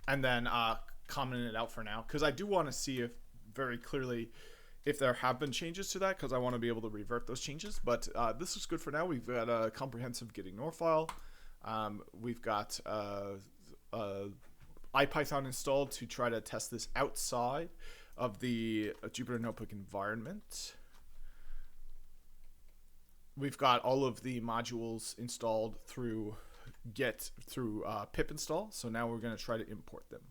and then commenting it out for now because I do want to see if very clearly if there have been changes to that because I want to be able to revert those changes. But this is good for now. We've got a comprehensive getting-nor file. We've got IPython installed to try to test this outside of the Jupyter Notebook environment. We've got all of the modules installed through pip install. So now we're going to try to import them.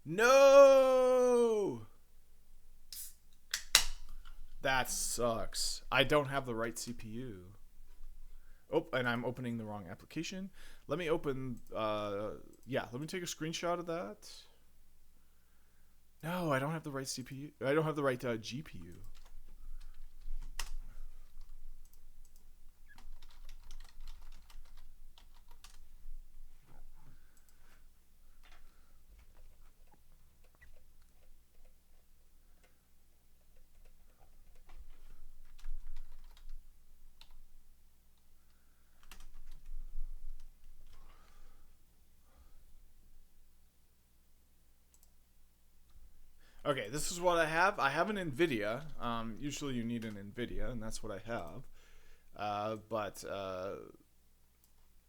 No! That sucks. I don't have the right CPU. Oh, and I'm opening the wrong application. Let me open, let me take a screenshot of that. No, I don't have the right CPU. I don't have the right GPU. Okay, this is what I have. I have an NVIDIA. Usually you need an NVIDIA, and that's what I have. But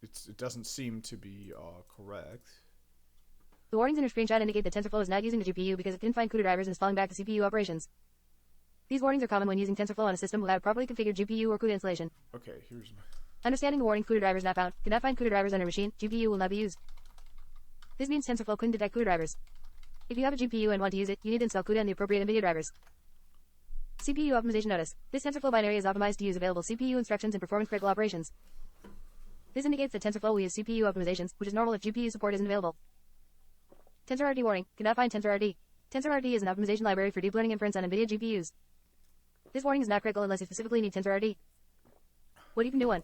it doesn't seem to be correct. The warnings in your screenshot indicate that TensorFlow is not using the GPU because it didn't find CUDA drivers and is falling back to CPU operations. These warnings are common when using TensorFlow on a system without properly configured GPU or CUDA installation. Okay, here's my... Understanding the warning CUDA drivers not found. Cannot find CUDA drivers on your machine. GPU will not be used. This means TensorFlow couldn't detect CUDA drivers. If you have a GPU and want to use it, you need to install CUDA and the appropriate NVIDIA drivers. CPU optimization notice. This TensorFlow binary is optimized to use available CPU instructions in performance-critical operations. This indicates that TensorFlow will use CPU optimizations, which is normal if GPU support isn't available. TensorRT warning. Cannot find TensorRT. TensorRT is an optimization library for deep learning inference on NVIDIA GPUs. This warning is not critical unless you specifically need TensorRT. What you can do 1.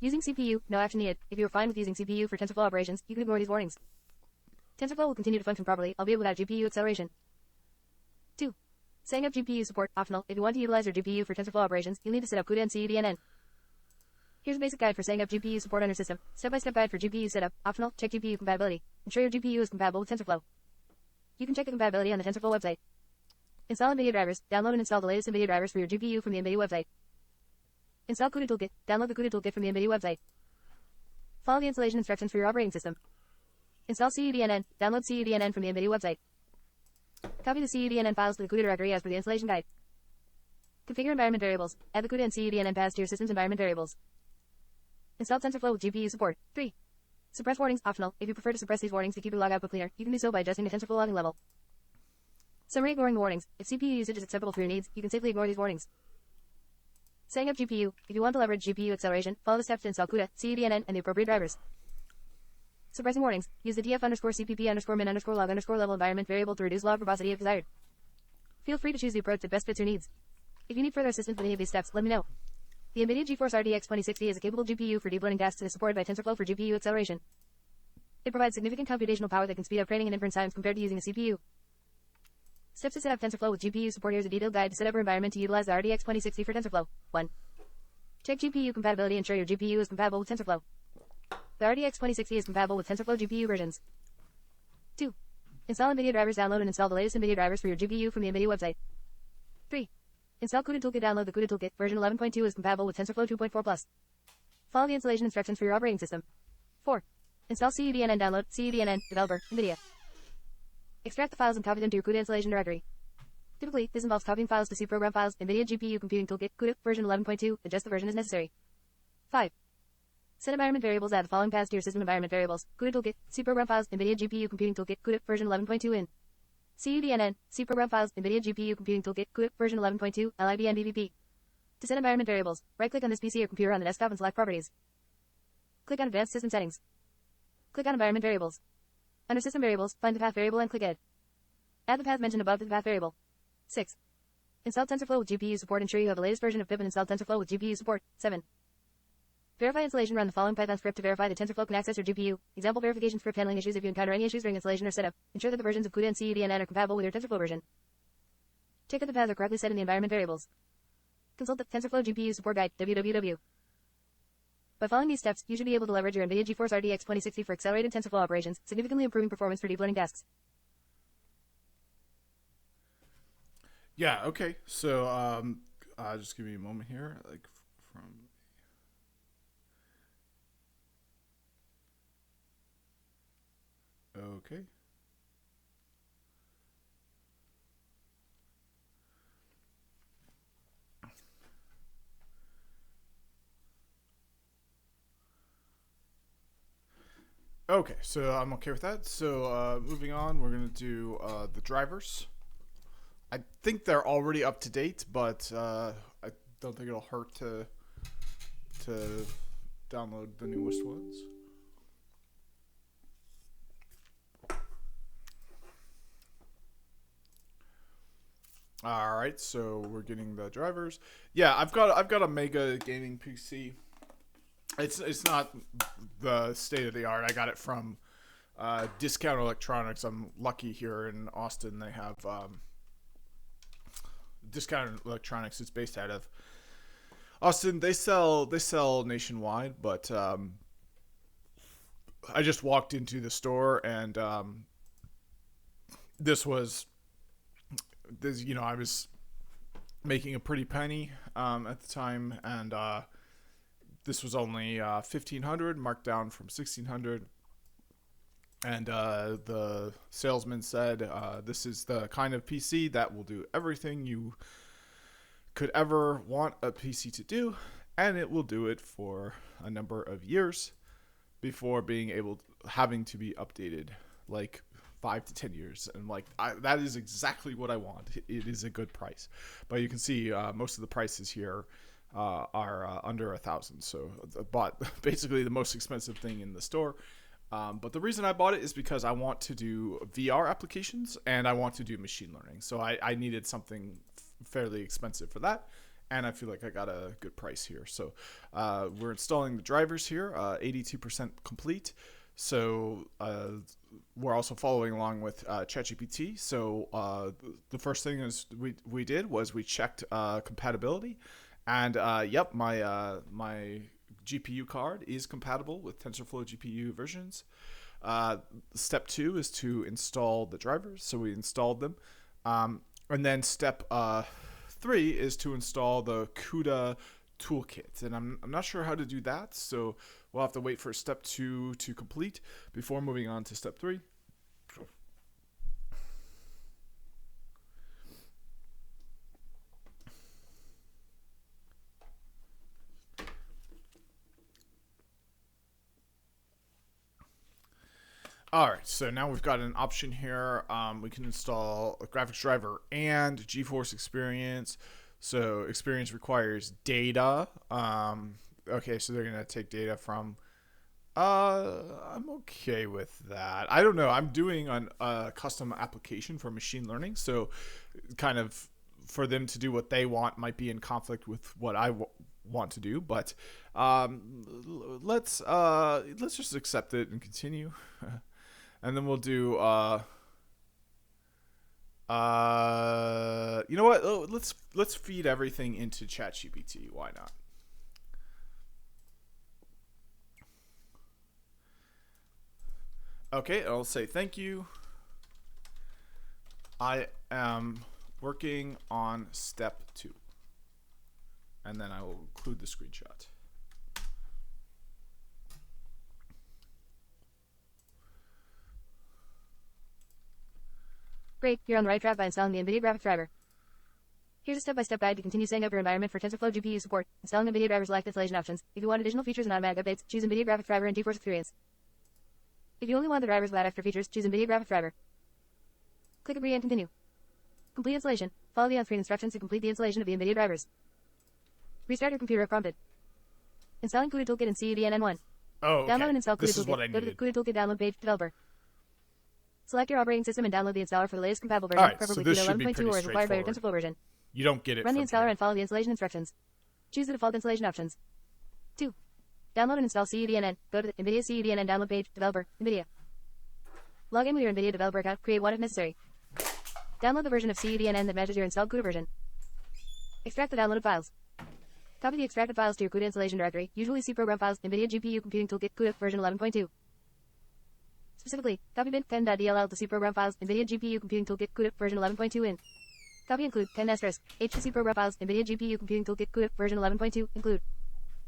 Using CPU, no action needed. If you are fine with using CPU for TensorFlow operations, you can ignore these warnings. TensorFlow will continue to function properly, albeit without GPU acceleration. 2. Setting up GPU support, optional. If you want to utilize your GPU for TensorFlow operations, you'll need to set up CUDA and CUDNN. Here's a basic guide for setting up GPU support on your system. Step-by-step guide for GPU setup, optional. Check GPU compatibility. Ensure your GPU is compatible with TensorFlow. You can check the compatibility on the TensorFlow website. Install NVIDIA drivers. Download and install the latest NVIDIA drivers for your GPU from the NVIDIA website. Install CUDA Toolkit. Download the CUDA Toolkit from the NVIDIA website. Follow the installation instructions for your operating system. Install CUDNN. Download CUDNN from the NVIDIA website. Copy the CUDNN files to the CUDA directory as per the installation guide. Configure environment variables. Add the CUDA and CUDNN paths to your system's environment variables. Install TensorFlow with GPU support. 3. Suppress warnings, optional. If you prefer to suppress these warnings to keep your log output cleaner, you can do so by adjusting the TensorFlow logging level. Summary: ignoring the warnings. If CPU usage is acceptable for your needs, you can safely ignore these warnings. Setting up GPU. If you want to leverage GPU acceleration, follow the steps to install CUDA, CUDNN, and the appropriate drivers. Suppressing warnings. Use the df_cpp_log_level environment variable to reduce log verbosity if desired. Feel free to choose the approach that best fits your needs. If you need further assistance with any of these steps, let me know. The NVIDIA GeForce RTX 2060 is a capable GPU for deep learning tasks and is supported by TensorFlow for GPU acceleration. It provides significant computational power that can speed up training and inference times compared to using a CPU. Steps to set up TensorFlow with GPU support. Here's a detailed guide to set up your environment to utilize the RTX 2060 for TensorFlow. 1. Check GPU compatibility. Ensure your GPU is compatible with TensorFlow. The RTX 2060 is compatible with TensorFlow GPU versions. 2. Install NVIDIA drivers. Download and install the latest NVIDIA drivers for your GPU from the NVIDIA website. 3. Install CUDA Toolkit. Download the CUDA Toolkit. Version 11.2 is compatible with TensorFlow 2.4+. Follow the installation instructions for your operating system. 4. Install CUDNN. Download CUDNN, developer, NVIDIA. Extract the files and copy them to your CUDA installation directory. Typically, this involves copying files to C program files, NVIDIA GPU Computing Toolkit, CUDA, version 11.2, adjust the version as necessary. 5. Set environment variables. Add the following paths to your system environment variables. CUDA Toolkit, C program files, NVIDIA GPU Computing Toolkit, CUDA, version 11.2 in. CUDNN, C program files, NVIDIA GPU Computing Toolkit, CUDA, version 11.2, LIBN BBP. To set environment variables, right-click on this PC or computer on the desktop and select Properties. Click on Advanced System Settings. Click on Environment Variables. Under System Variables, find the path variable and click Add. Add the path mentioned above to the path variable. 6. Install TensorFlow with GPU support. Ensure you have the latest version of pip and install TensorFlow with GPU support. 7. Verify installation. Run the following Python script to verify that TensorFlow can access your GPU. Example verification script handling issues. If you encounter any issues during installation or setup, ensure that the versions of CUDA and CUDNN are compatible with your TensorFlow version. Check that the paths are correctly set in the environment variables. Consult the TensorFlow GPU Support Guide, www. By following these steps, you should be able to leverage your NVIDIA GeForce RTX 2060 for accelerated TensorFlow operations, significantly improving performance for deep learning tasks. Yeah. Okay. So just give me a moment here. Like from. Okay. Okay, so I'm okay with that. So moving on, we're gonna do the drivers. I think they're already up to date, but I don't think it'll hurt to download the newest ones. All right, so we're getting the drivers. Yeah, I've got a Mega gaming PC. It's not the state of the art. I got it from Discount Electronics. I'm lucky here in Austin. They have Discount Electronics. It's based out of Austin. They sell nationwide, but I just walked into the store and this. I was making a pretty penny at the time, and this was only $1,500, marked down from $1,600. And the salesman said, "This is the kind of PC that will do everything you could ever want a PC to do, and it will do it for a number of years before having to be updated, like 5 to 10 years." And that is exactly what I want. It is a good price, but you can see most of the prices here are under $1,000. So I bought basically the most expensive thing in the store. But the reason I bought it is because I want to do VR applications and I want to do machine learning. So I needed something fairly expensive for that. And I feel like I got a good price here. So we're installing the drivers here, 82% complete. So we're also following along with ChatGPT. So the first thing is we did was we checked compatibility. And yep, my GPU card is compatible with TensorFlow GPU versions. Step 2 is to install the drivers. So we installed them. And then step 3 is to install the CUDA toolkit. And I'm not sure how to do that. So we'll have to wait for step 2 to complete before moving on to step 3. All right, so now we've got an option here. We can install a graphics driver and GeForce Experience. So Experience requires data. Okay, so they're going to take data from... I'm okay with that. I don't know. I'm doing a custom application for machine learning. So kind of for them to do what they want might be in conflict with what I want to do. But let's just accept it and continue. And then we'll do, you know what? Oh, let's feed everything into ChatGPT. Why not? Okay, I'll say thank you. I am working on step 2. And then I will include the screenshot. Great, you're on the right track by installing the NVIDIA graphics driver. Here's a step-by-step guide to continue setting up your environment for TensorFlow GPU support. Installing NVIDIA drivers select installation options. If you want additional features and automatic updates, choose NVIDIA graphics driver and GeForce Experience. If you only want the drivers without extra features, choose NVIDIA graphics driver. Click Agree and continue. Complete installation. Follow the on-screen instructions to complete the installation of the NVIDIA drivers. Restart your computer if prompted. Installing CUDA Toolkit in CUDNN1. Oh, okay. Download and install CUDA This is Toolkit. what I Go to the needed. CUDA Toolkit download page, developer. Select your operating system and download the installer for the latest compatible version, Alright, so preferably this CUDA should be 11.2 pretty or as required by your straightforward. TensorFlow version. You don't get it Run the from installer here. and follow the installation instructions. Choose the default installation options. 2. Download and install CUDNN. Go to the NVIDIA CUDNN download page, developer, NVIDIA. Log in with your NVIDIA developer account, create one if necessary. Download the version of CUDNN that matches your installed CUDA version. Extract the downloaded files. Copy the extracted files to your CUDA installation directory, usually C program files, NVIDIA GPU Computing Toolkit CUDA version 11.2. Specifically, copy bin pen.dll to C program files, NVIDIA GPU Computing Toolkit CUDA version 11.2 in. Copy include pen asterisk HTC program files, NVIDIA GPU Computing Toolkit CUDA version 11.2 include.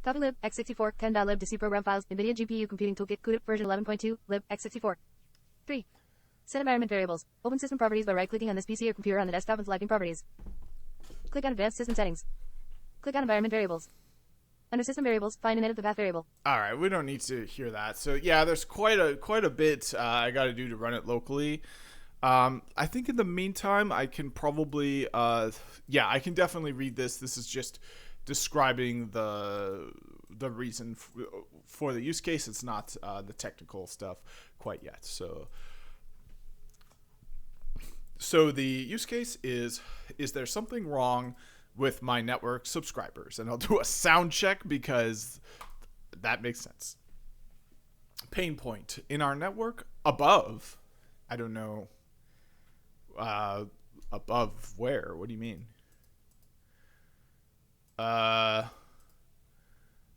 Copy lib x64 pen.lib to C program files, NVIDIA GPU Computing Toolkit CUDA version 11.2 lib x64. 3. Set environment variables. Open system properties by right-clicking on this PC or computer on the desktop and selecting properties. Click on advanced system settings. Click on environment variables. Under system variables, find and edit the path variable. All right, we don't need to hear that. So yeah, there's quite a bit I got to do to run it locally. I think in the meantime, I can probably I can definitely read this. This is just describing the reason for the use case. It's not the technical stuff quite yet. So the use case is there something wrong with my network subscribers? And I'll do a sound check because that makes sense. Pain point in our network above. I don't know. Above where? What do you mean?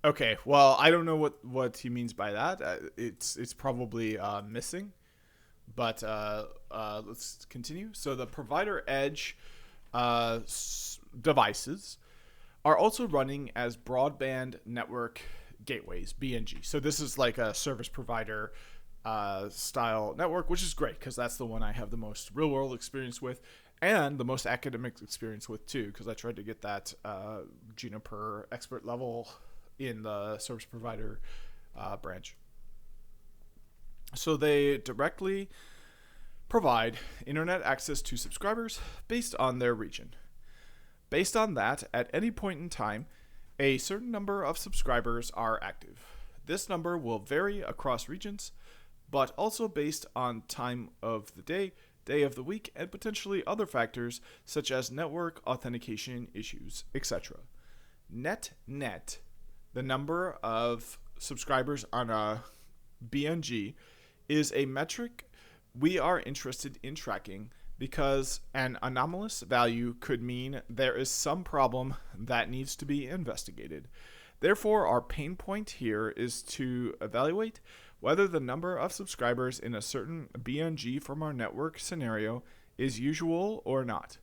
Okay. Well, I don't know what he means by that. It's probably missing. But let's continue. So the provider edge devices are also running as broadband network gateways, BNG. So this is like a service provider style network, which is great because that's the one I have the most real world experience with and the most academic experience with too, because I tried to get that Juniper expert level in the service provider branch. So they directly provide internet access to subscribers based on their region. Based on that, at any point in time, a certain number of subscribers are active. This number will vary across regions, but also based on time of the day of the week, and potentially other factors such as network authentication issues, etc. Net, the number of subscribers on a BNG is a metric we are interested in tracking because an anomalous value could mean there is some problem that needs to be investigated. Therefore, our pain point here is to evaluate whether the number of subscribers in a certain BNG from our network scenario is usual or not.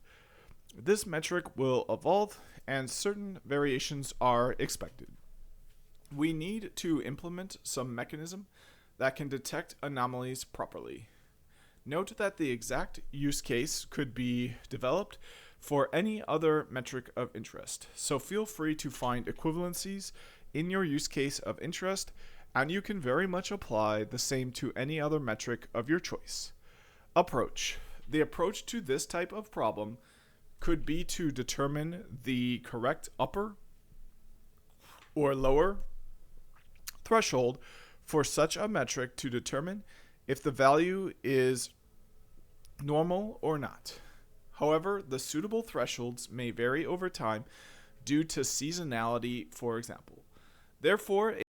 This metric will evolve and certain variations are expected. We need to implement some mechanism that can detect anomalies properly. Note that the exact use case could be developed for any other metric of interest, so feel free to find equivalencies in your use case of interest, and you can very much apply the same to any other metric of your choice. Approach. The approach to this type of problem could be to determine the correct upper or lower threshold for such a metric to determine if the value is normal or not. However, the suitable thresholds may vary over time due to seasonality, for example. Therefore,